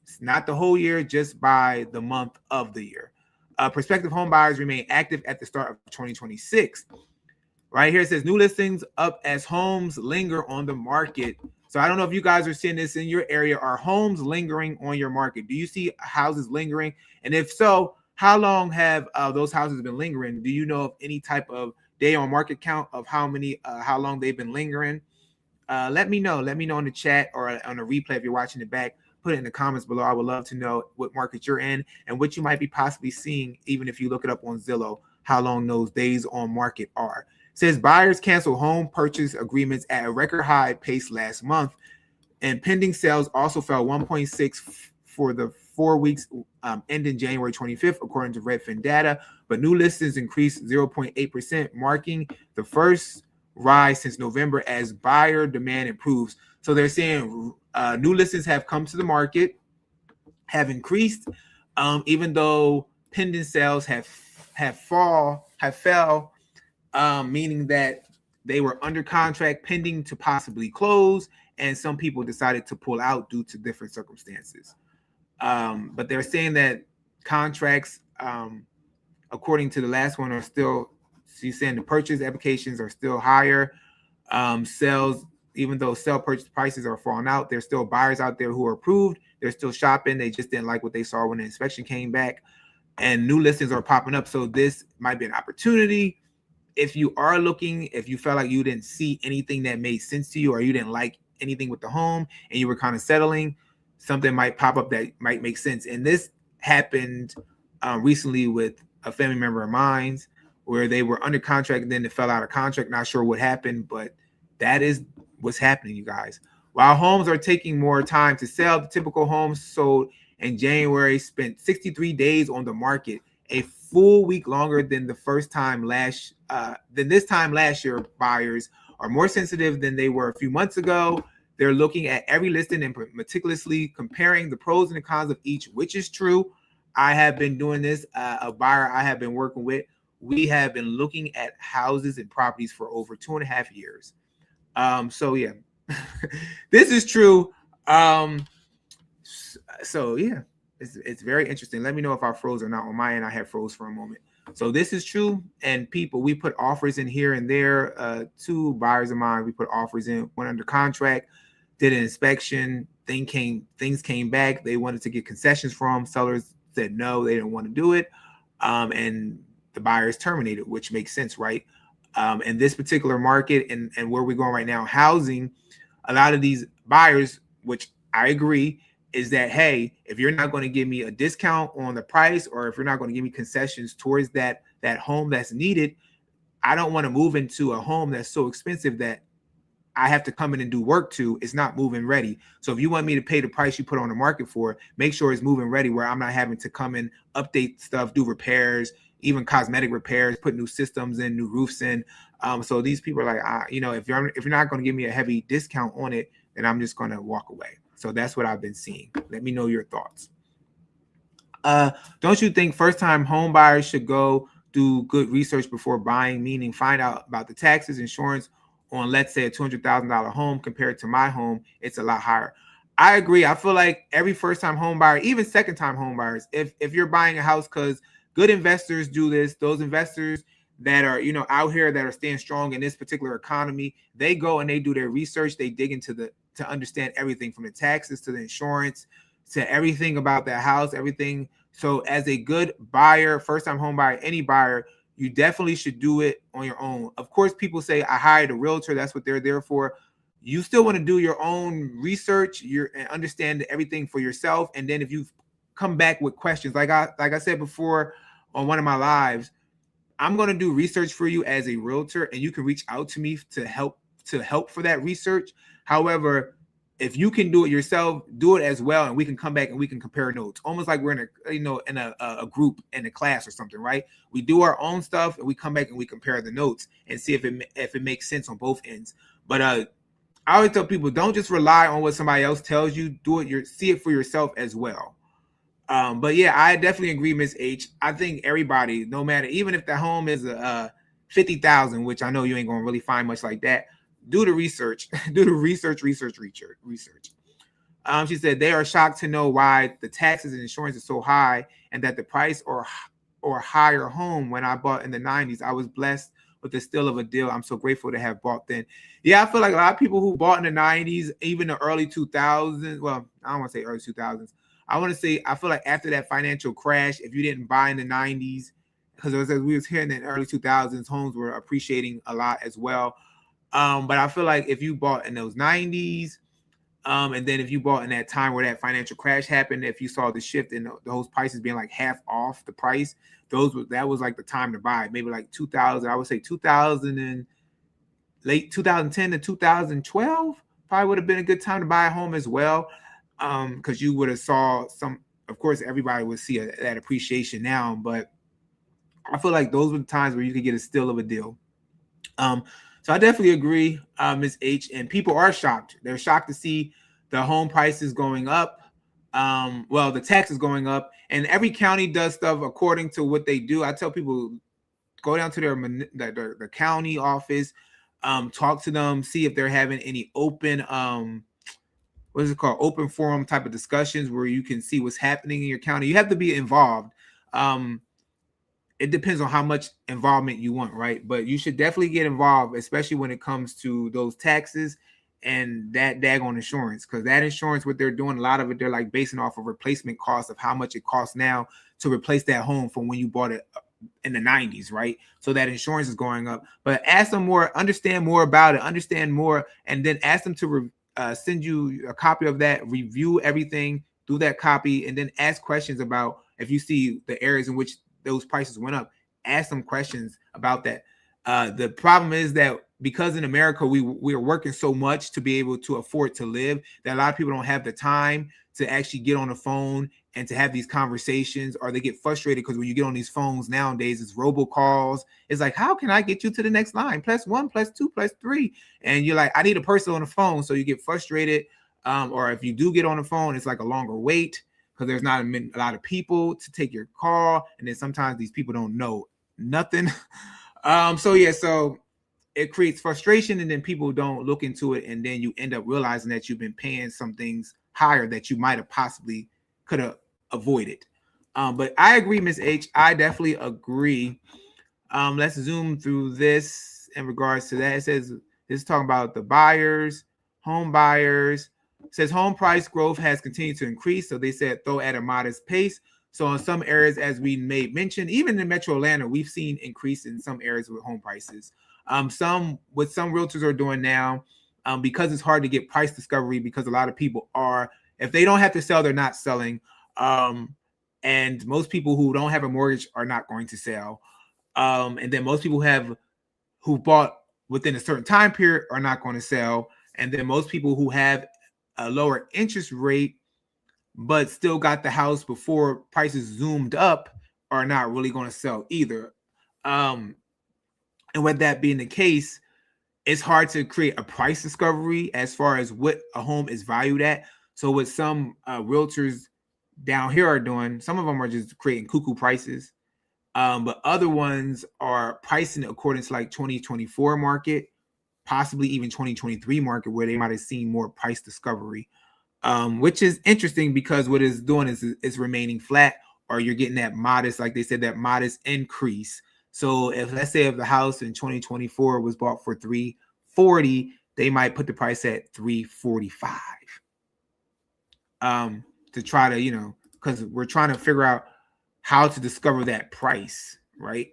A: It's not the whole year, just by the month of the year. Prospective home buyers remain active at the start of 2026. Right here it says new listings up as homes linger on the market. So I don't know if you guys are seeing this in your area. Are homes lingering on your market? Do you see houses lingering? And if so, how long have those houses been lingering? Do you know of any type of day on market count of how long they've been lingering? Let me know. Let me know in the chat or on a replay if you're watching it back. Put it in the comments below. I would love to know what market you're in and what you might be possibly seeing, even if you look it up on Zillow, how long those days on market are. It says buyers cancel home purchase agreements at a record high pace last month, and pending sales also fell 1.6 for the 4 weeks ending January 25th, according to Redfin data. But new listings increased 0.8%, marking the first rise since November as buyer demand improves. So they're saying new listings have come to the market, have increased, even though pending sales have fell, meaning that they were under contract pending to possibly close, and some people decided to pull out due to different circumstances. But they're saying that contracts, according to the last one, are still, she's saying the purchase applications are still higher. Sales, even though sale purchase prices are falling out, there's still buyers out there who are approved. They're still shopping. They just didn't like what they saw when the inspection came back, and new listings are popping up. So this might be an opportunity. If you are looking, if you felt like you didn't see anything that made sense to you, or you didn't like anything with the home and you were kind of settling, something might pop up that might make sense. And this happened recently with a family member of mine, where they were under contract and then they fell out of contract. Not sure what happened, but that is what's happening, you guys. While homes are taking more time to sell, the typical home sold in January spent 63 days on the market, a full week longer than this time last year. Buyers are more sensitive than they were a few months ago. They're looking at every listing and meticulously comparing the pros and the cons of each, which is true. I have been doing this. A buyer I have been working with, we have been looking at houses and properties for over 2.5 years. So yeah, this is true. So yeah, it's very interesting. Let me know if I froze or not. On my end, I had froze for a moment. So this is true. And people, we put offers in here and there. 2 buyers of mine, we put offers in, went under contract, did an inspection. Things came back. They wanted to get concessions from sellers. Said no, they didn't want to do it. And the buyers terminated, which makes sense, right? In this particular market and where we're going right now, housing, a lot of these buyers, which I agree, is that, hey, if you're not going to give me a discount on the price, or if you're not going to give me concessions towards that home that's needed, I don't want to move into a home that's so expensive that I have to come in and do work to. It's not moving ready. So if you want me to pay the price you put on the market for, make sure it's moving ready, where I'm not having to come in, update stuff, do repairs, even cosmetic repairs, put new systems in, new roofs in. So these people are like, if you're not going to give me a heavy discount on it, then I'm just going to walk away. So that's what I've been seeing. Let me know your thoughts. Don't you think first-time home buyers should go do good research before buying, meaning find out about the taxes, insurance on, let's say, a $200,000 home compared to my home? It's a lot higher. I agree. I feel like every first-time home buyer, even second-time home buyers, if you're buying a house, because good investors do this, those investors that are, out here that are staying strong in this particular economy, they go and they do their research. They dig into to understand everything from the taxes to the insurance to everything about that house, everything. So as a good buyer, first-time home buyer, any buyer, you definitely should do it on your own. Of course, people say, I hired a realtor. That's what they're there for. You still want to do your own research and understand everything for yourself. And then if you come back with questions, like I said before on one of my lives, I'm going to do research for you as a realtor, and you can reach out to me to help for that research. However, if you can do it yourself, do it as well, and we can come back and we can compare notes, almost like we're in a group in a class or something, right? We do our own stuff and we come back and we compare the notes and see if it makes sense on both ends. But I always tell people, don't just rely on what somebody else tells you. See it for yourself as well. But yeah, I definitely agree, Miss H. I think everybody, no matter, even if the home is $50,000, which I know you ain't gonna really find much like that, do the research. Do the research. She said they are shocked to know why the taxes and insurance is so high, and that the price or higher home when I bought in the 90s. I was blessed with the steal of a deal. I'm so grateful to have bought then. Yeah, I feel like a lot of people who bought in the 90s, even the early 2000s. Well, I don't want to say early 2000s. I feel like after that financial crash, if you didn't buy in the 90s, because we was hearing in the early 2000s, homes were appreciating a lot as well. But I feel like if you bought in those 90s, and then if you bought in that time where that financial crash happened, if you saw the shift in those prices being like half off the price, that was like the time to buy. Maybe like 2000, I would say 2000 and late 2010 to 2012 probably would have been a good time to buy a home as well. Because you would have saw some, of course, everybody would see that appreciation now, but I feel like those were the times where you could get a steal of a deal. So I definitely agree, Ms. H, and people are shocked. They're shocked to see the home prices going up. The taxes going up, and every county does stuff according to what they do. I tell people, go down to their county office, talk to them, see if they're having any open, what is it called? Open forum type of discussions where you can see what's happening in your county. You have to be involved. It depends on how much involvement you want, right? But you should definitely get involved, especially when it comes to those taxes and that daggone insurance, because that insurance, what they're doing, a lot of it, they're like basing off of replacement cost of how much it costs now to replace that home from when you bought it in the 90s, right? So that insurance is going up. But ask them more, understand more about it, understand more, and then ask them to send you a copy of that, review everything, do that copy, and then ask questions about if you see the areas in which those prices went up. Ask them questions about that. The problem is that because in America we are working so much to be able to afford to live, that a lot of people don't have the time to actually get on the phone and to have these conversations, or they get frustrated because when you get on these phones nowadays, it's robocalls. It's like, how can I get you to the next line? +1, +2, +3. And you're like, I need a person on the phone. So you get frustrated. Or if you do get on the phone, it's like a longer wait because there's not a lot of people to take your call. And then sometimes these people don't know nothing. So it creates frustration, and then people don't look into it. And then you end up realizing that you've been paying some things higher that you might have possibly could have avoided. But I agree, Miss H. I definitely agree. Let's zoom through this in regards to that. It says this is talking about the buyers, home buyers. It says home price growth has continued to increase. So they said though at a modest pace. So in some areas, as we may mention, even in Metro Atlanta, we've seen increase in some areas with home prices. Some realtors are doing now, because it's hard to get price discovery, because a lot of people are, if they don't have to sell, they're not selling. And most people who don't have a mortgage are not going to sell. And then most people who bought within a certain time period are not going to sell. And then most people who have a lower interest rate but still got the house before prices zoomed up are not really going to sell either. And with that being the case, it's hard to create a price discovery as far as what a home is valued at. So what some realtors down here are doing, some of them are just creating cuckoo prices, but other ones are pricing according to like 2024 market, possibly even 2023 market, where they might have seen more price discovery, which is interesting because what it's doing is it's remaining flat, or you're getting that modest, like they said, that modest increase. So if let's say if the house in 2024 was bought for $340, they might put the price at $345. To try to, because we're trying to figure out how to discover that price, right?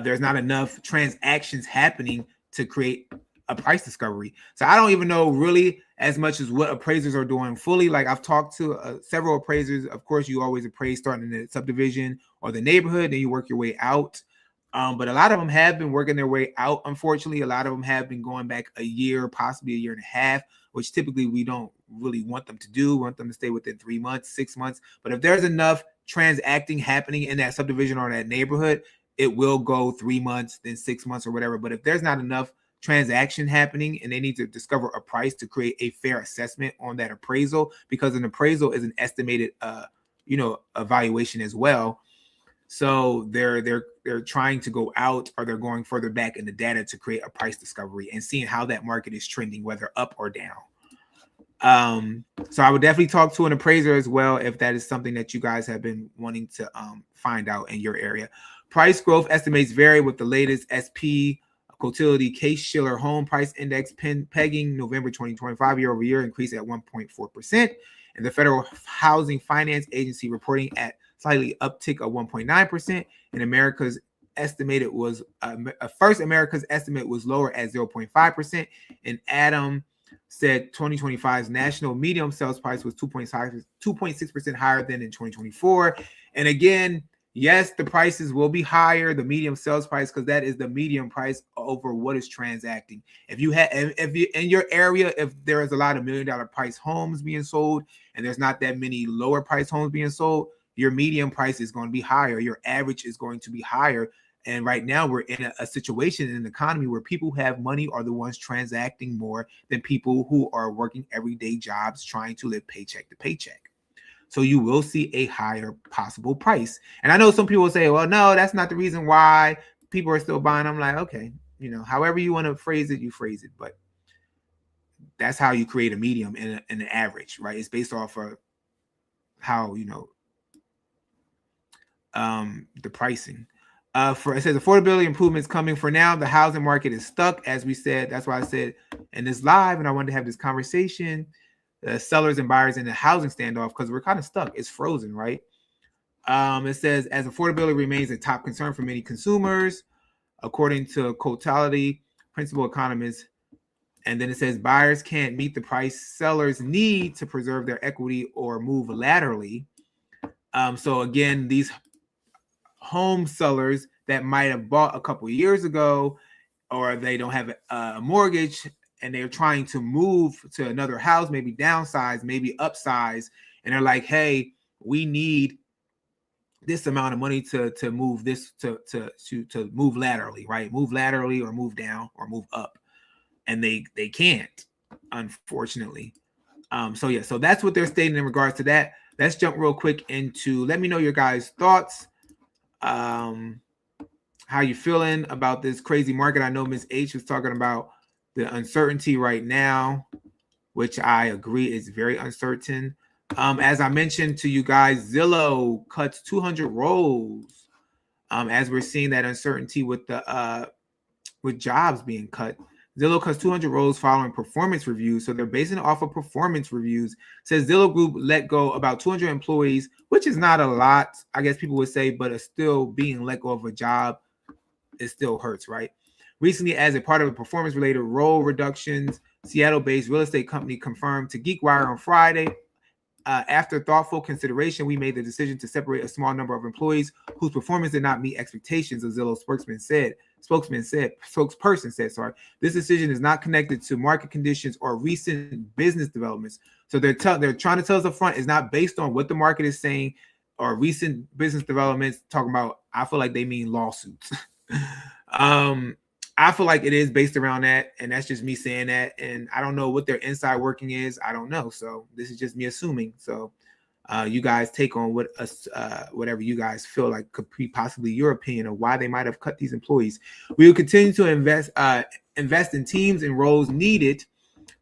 A: There's not enough transactions happening to create a price discovery. So I don't even know really as much as what appraisers are doing fully. Like I've talked to several appraisers. Of course, you always appraise starting in the subdivision or the neighborhood, then you work your way out. But a lot of them have been working their way out. Unfortunately, a lot of them have been going back a year, possibly a year and a half, which typically we don't really want them to do. We want them to stay within 3 months, 6 months. But if there's enough transacting happening in that subdivision or that neighborhood, it will go 3 months, then 6 months or whatever. But if there's not enough transaction happening and they need to discover a price to create a fair assessment on that appraisal, because an appraisal is an estimated evaluation as well. So they're trying to go out, or they're going further back in the data to create a price discovery and seeing how that market is trending, whether up or down. So I would definitely talk to an appraiser as well if that is something that you guys have been wanting to find out in your area. Price growth estimates vary, with the latest SP Cotility Case-Shiller Home Price Index pegging November 2025 year-over-year increase at 1.4%, and the Federal Housing Finance Agency reporting at slightly uptick of 1.9%. And America's estimate was America's estimate was lower at 0.5%. And Adam said 2025's national medium sales price was 2.6% higher than in 2024. And again, yes, the prices will be higher, the medium sales price, because that is the medium price over what is transacting. If you in your area, if there is a lot of $1 million price homes being sold and there's not that many lower price homes being sold, your median price is going to be higher. Your average is going to be higher. And right now we're in a situation in an economy where people who have money are the ones transacting more than people who are working everyday jobs trying to live paycheck to paycheck. So you will see a higher possible price. And I know some people will say, well, no, that's not the reason why people are still buying. I'm like, okay, however you want to phrase it, you phrase it. But that's how you create a medium and an average, right? It's based off of how, the pricing. It says affordability improvements coming. For now, the housing market is stuck, as we said. That's why I said in this live, and I wanted to have this conversation, sellers and buyers in the housing standoff, because we're kind of stuck. It's frozen, right? It says, as affordability remains a top concern for many consumers, according to Cotality, principal economist. And then it says buyers can't meet the price sellers need to preserve their equity or move laterally. So again, these home sellers that might have bought a couple years ago, or they don't have a mortgage and they're trying to move to another house, maybe downsize, maybe upsize, and they're like, hey, we need this amount of money to move this to move laterally, right? Move laterally or move down or move up. And they can't, unfortunately. So yeah, so that's what they're stating in regards to that. Let's jump real quick into, let me know your guys' thoughts. How you feeling about this crazy market? I know Ms. H was talking about the uncertainty right now, which I agree is very uncertain. As I mentioned to you guys, Zillow cuts 200 roles. As we're seeing that uncertainty with the with jobs being cut. Zillow cuts 200 roles following performance reviews. So they're basing it off of performance reviews. Says Zillow Group let go about 200 employees, which is not a lot, I guess people would say, but it's still being let go of a job. It still hurts, right? Recently, as a part of the performance-related role reductions, Seattle-based real estate company confirmed to GeekWire on Friday. After thoughtful consideration, we made the decision to separate a small number of employees whose performance did not meet expectations, a Zillow spokesperson said, sorry. This decision is not connected to market conditions or recent business developments. So they're trying to tell us up front, it's not based on what the market is saying or recent business developments. Talking about, I feel like they mean lawsuits. I feel like it is based around that, and that's just me saying that. And I don't know what their inside working is. I don't know. So this is just me assuming. So you guys take on whatever you guys feel like could be possibly your opinion of why they might have cut these employees. We will continue to invest in teams and roles needed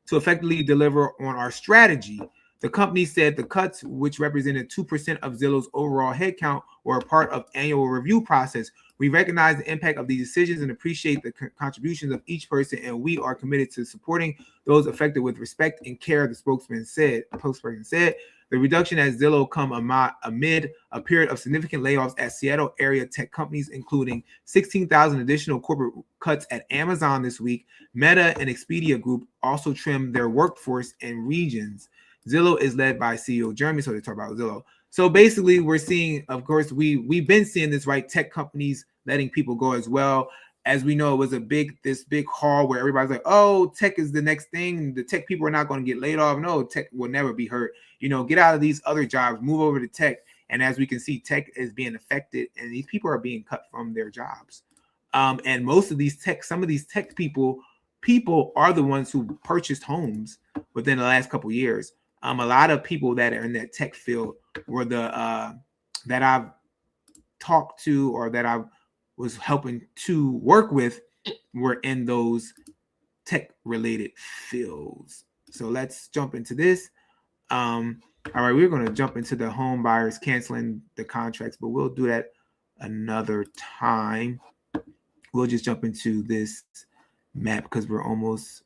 A: to effectively deliver on our strategy. The company said the cuts, which represented 2% of Zillow's overall headcount, were a part of annual review process. We recognize the impact of these decisions and appreciate the contributions of each person, and we are committed to supporting those affected with respect and care, the spokesperson said. The reduction at Zillow come amid a period of significant layoffs at Seattle area tech companies, including 16,000 additional corporate cuts at Amazon this week. Meta and Expedia Group also trimmed their workforce in regions. Zillow is led by CEO Jeremy, so they talk about Zillow. So basically, we're seeing, of course, we've been seeing this, right? Tech companies letting people go as well. As we know, it was this big haul where everybody's like, oh, tech is the next thing. The tech people are not going to get laid off. No, tech will never be hurt. Get out of these other jobs, move over to tech. And as we can see, tech is being affected, and these people are being cut from their jobs. And most of these some of these tech people are the ones who purchased homes within the last couple of years. A lot of people that are in that tech field were the that I've talked to or that I was helping to work with were in those tech related fields. So let's jump into this. All right, we're going to jump into the home buyers canceling the contracts, but we'll do that another time. We'll just jump into this map because we're almost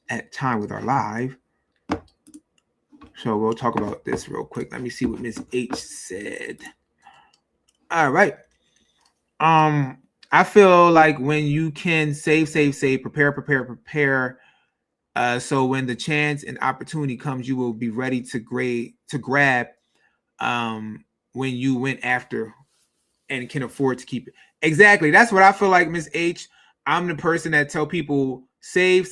A: at time with our live. So we'll talk about this real quick. Let me see what Ms. H said. All right. I feel like when you can save, prepare. So when the chance and opportunity comes, you will be ready to grab when you went after and can afford to keep it. Exactly. That's what I feel like, Ms. H. I'm the person that tell people save,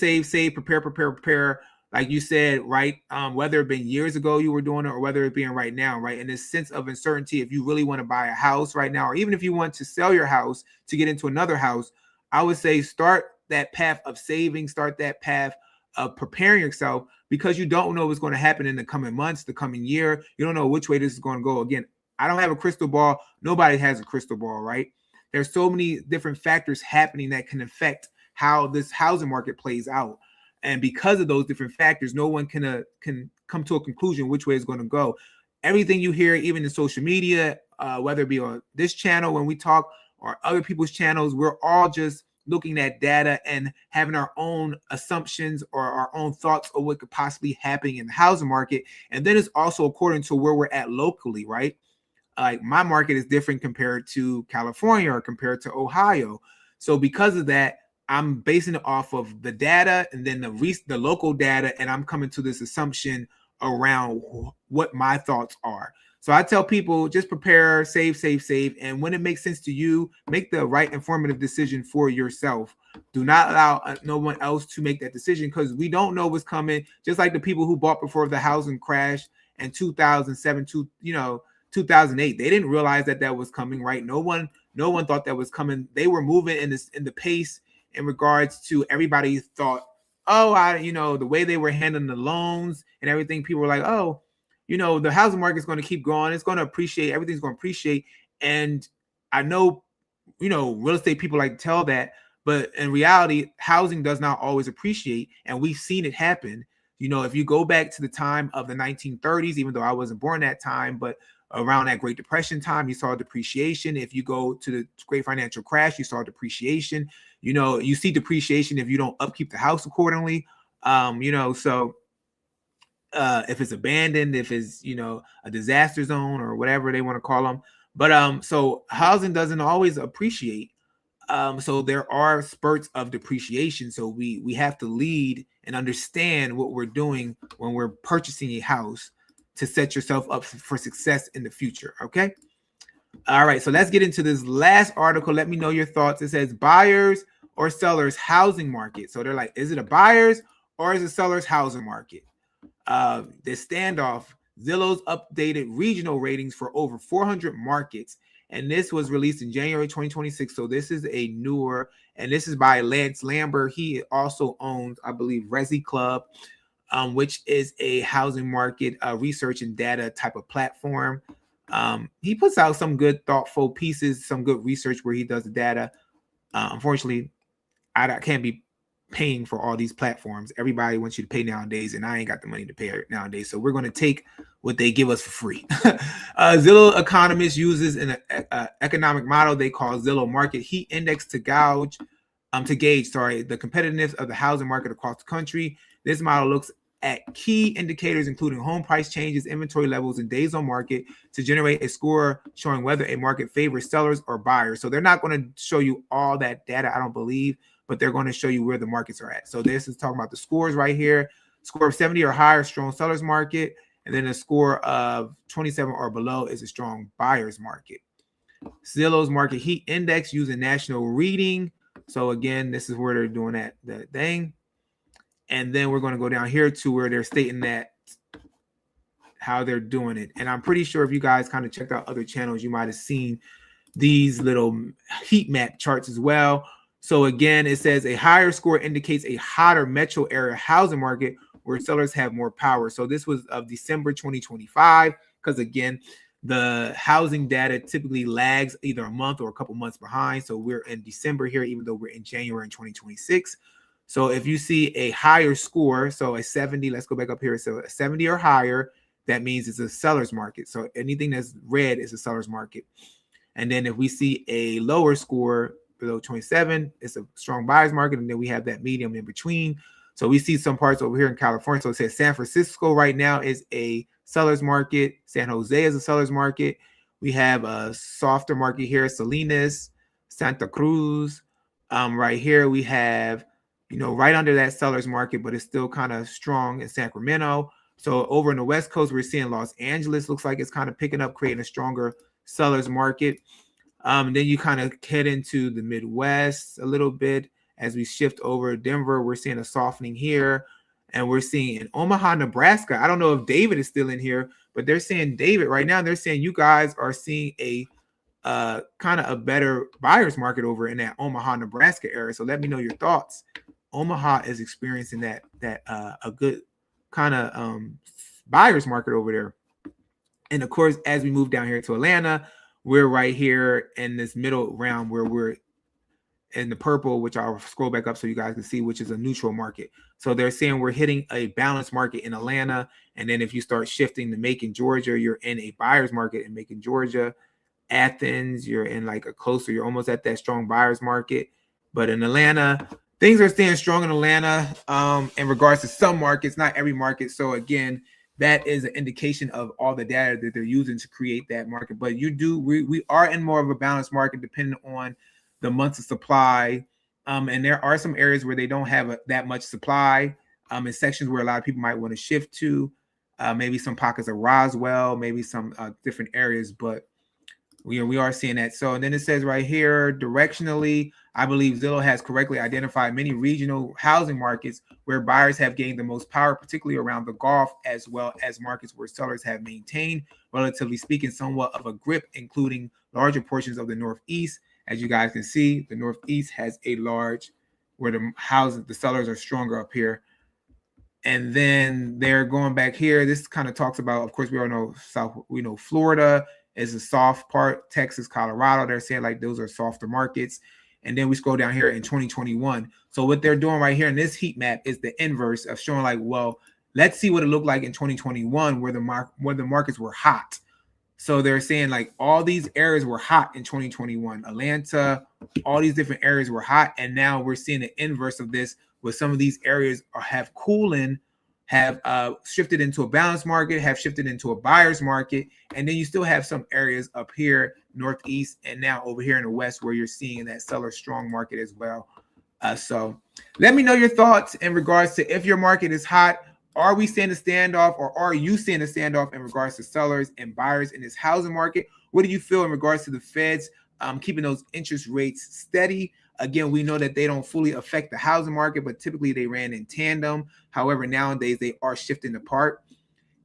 A: prepare. Like you said, right? Whether it been years ago you were doing it or whether it being right now, right? In this sense of uncertainty, if you really want to buy a house right now, or even if you want to sell your house to get into another house, I would say start that path of saving, start that path of preparing yourself, because you don't know what's going to happen in the coming months, the coming year. You don't know which way this is going to go. Again, I don't have a crystal ball. Nobody has a crystal ball, right? There's so many different factors happening that can affect how this housing market plays out. And because of those different factors, no one can come to a conclusion which way it's going to go. Everything you hear, even in social media, whether it be on this channel when we talk or other people's channels, we're all just looking at data and having our own assumptions or our own thoughts of what could possibly happen in the housing market. And then it's also according to where we're at locally, right? Like my market is different compared to California or compared to Ohio. So because of that, I'm basing it off of the data and then the local data, and I'm coming to this assumption around what my thoughts are. So I tell people, just prepare, save, and when it makes sense to you, make the right informative decision for yourself. Do not allow no one else to make that decision, because we don't know what's coming. Just like the people who bought before the housing crash in 2007, 2008, they didn't realize that was coming, right? No one thought that was coming. They were moving in the pace in regards to everybody thought, the way they were handling the loans and everything. People were like, oh, the housing market is going to keep growing. It's going to appreciate. Everything's going to appreciate. And I know, real estate people like to tell that, but in reality, housing does not always appreciate. And we've seen it happen. If you go back to the time of the 1930s, even though I wasn't born that time, but around that Great Depression time, you saw depreciation. If you go to the Great Financial Crash, you saw depreciation. You see depreciation if you don't upkeep the house accordingly. So if it's abandoned, if it's, a disaster zone or whatever they want to call them. But so housing doesn't always appreciate. So there are spurts of depreciation. So we have to lead and understand what we're doing when we're purchasing a house to set yourself up for success in the future. Okay. All right. So let's get into this last article. Let me know your thoughts. It says buyers or sellers housing market. So they're like, is it a buyer's or is it seller's housing market? The standoff, Zillow's updated regional ratings for over 400 markets. And this was released in January 2026. So this is a newer, and this is by Lance Lambert. He also owns, I believe, Resi Club, which is a housing market research and data type of platform. He puts out some good, thoughtful pieces, some good research where he does the data. Unfortunately, I can't be paying for all these platforms. Everybody wants you to pay nowadays, and I ain't got the money to pay nowadays. So we're going to take what they give us for free. Zillow Economist uses an economic model they call Zillow Market Heat Index to gauge the competitiveness of the housing market across the country. This model looks at key indicators, including home price changes, inventory levels, and days on market to generate a score showing whether a market favors sellers or buyers. So they're not going to show you all that data, I don't believe, but they're going to show you where the markets are at. So this is talking about the scores right here. Score of 70 or higher, strong sellers market. And then a score of 27 or below is a strong buyer's market. Zillow's Market Heat Index using national reading. So again, this is where they're doing that thing. And then we're going to go down here to where they're stating that how they're doing it. And I'm pretty sure if you guys kind of checked out other channels, you might have seen these little heat map charts as well. So again, it says a higher score indicates a hotter metro area housing market where sellers have more power. So this was of December 2025, because again, the housing data typically lags either a month or a couple months behind. So we're in December here, even though we're in January in 2026. So if you see a higher score, so a 70, let's go back up here. So a 70 or higher, that means it's a seller's market. So anything that's red is a seller's market. And then if we see a lower score below 27, it's a strong buyer's market. And then we have that medium in between. So we see some parts over here in California. So it says San Francisco right now is a seller's market. San Jose is a seller's market. We have a softer market here, Salinas, Santa Cruz. Right here we have, right under that seller's market, but it's still kind of strong in Sacramento. So over in the West Coast, we're seeing Los Angeles looks like it's kind of picking up, creating a stronger seller's market. Then you kind of head into the Midwest a little bit. As we shift over Denver, we're seeing a softening here. And we're seeing in Omaha, Nebraska, I don't know if David is still in here, but they're saying David right now, they're saying you guys are seeing a kind of a better buyer's market over in that Omaha, Nebraska area. So let me know your thoughts. Omaha is experiencing that a good kind of buyer's market over there. And of course, as we move down here to Atlanta, we're right here in this middle round where we're in the purple, which I'll scroll back up so you guys can see, which is a neutral market. So they're saying we're hitting a balanced market in Atlanta. And then if you start shifting to Macon, Georgia, you're in a buyer's market in Macon, Georgia. Athens, you're in like you're almost at that strong buyer's market. But in Atlanta, things are staying strong in Atlanta in regards to some markets, not every market. So again, that is an indication of all the data that they're using to create that market. But we are in more of a balanced market depending on the months of supply. And there are some areas where they don't have that much supply in sections where a lot of people might want to shift to. Maybe some pockets of Roswell, maybe some different areas, but we are seeing that. So, and then it says right here, directionally, I believe Zillow has correctly identified many regional housing markets where buyers have gained the most power, particularly around the Gulf, as well as markets where sellers have maintained, relatively speaking, somewhat of a grip, including larger portions of the Northeast. As you guys can see, the Northeast has a large, where the sellers are stronger up here. And then they're going back here. This kind of talks about, of course, we all know Florida is a soft part, Texas, Colorado. They're saying like those are softer markets. And then we scroll down here in 2021. So what they're doing right here in this heat map is the inverse of showing like, well, let's see what it looked like in 2021 where the markets were hot. So they're saying like all these areas were hot in 2021. Atlanta, all these different areas were hot. And now we're seeing the inverse of this, where some of these areas have cooling, have shifted into a balanced market, have shifted into a buyer's market. And then you still have some areas up here, Northeast, and now over here in the West, where you're seeing that seller strong market as well. So let me know your thoughts in regards to if your market is hot. Are we seeing a standoff, or are you seeing a standoff in regards to sellers and buyers in this housing market? What do you feel in regards to the Feds keeping those interest rates steady? Again, we know that they don't fully affect the housing market, but typically they ran in tandem. However, nowadays they are shifting apart.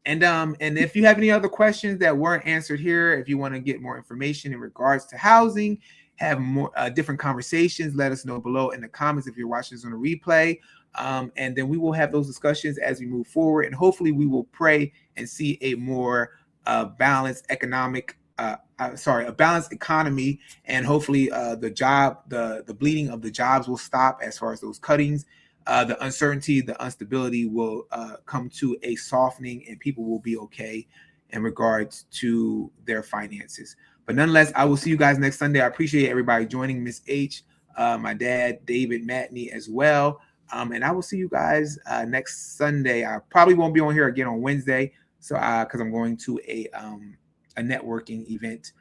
A: And if you have any other questions that weren't answered here, if you want to get more information in regards to housing, have more different conversations, let us know below in the comments if you're watching this on a replay. And then we will have those discussions as we move forward. And hopefully we will pray and see a more balanced a balanced economy, and hopefully the bleeding of the jobs will stop as far as those cuttings. The uncertainty, the instability will come to a softening, and people will be okay in regards to their finances. But nonetheless, I will see you guys next Sunday. I appreciate everybody joining, Miss H, my dad, David, Matney as well. And I will see you guys next Sunday. I probably won't be on here again on Wednesday, so because I'm going to a networking event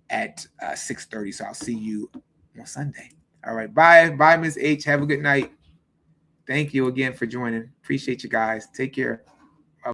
A: at 6:30. So I'll see you on Sunday. All right. Bye, Miss H. Have a good night. Thank you again for joining. Appreciate you guys. Take care.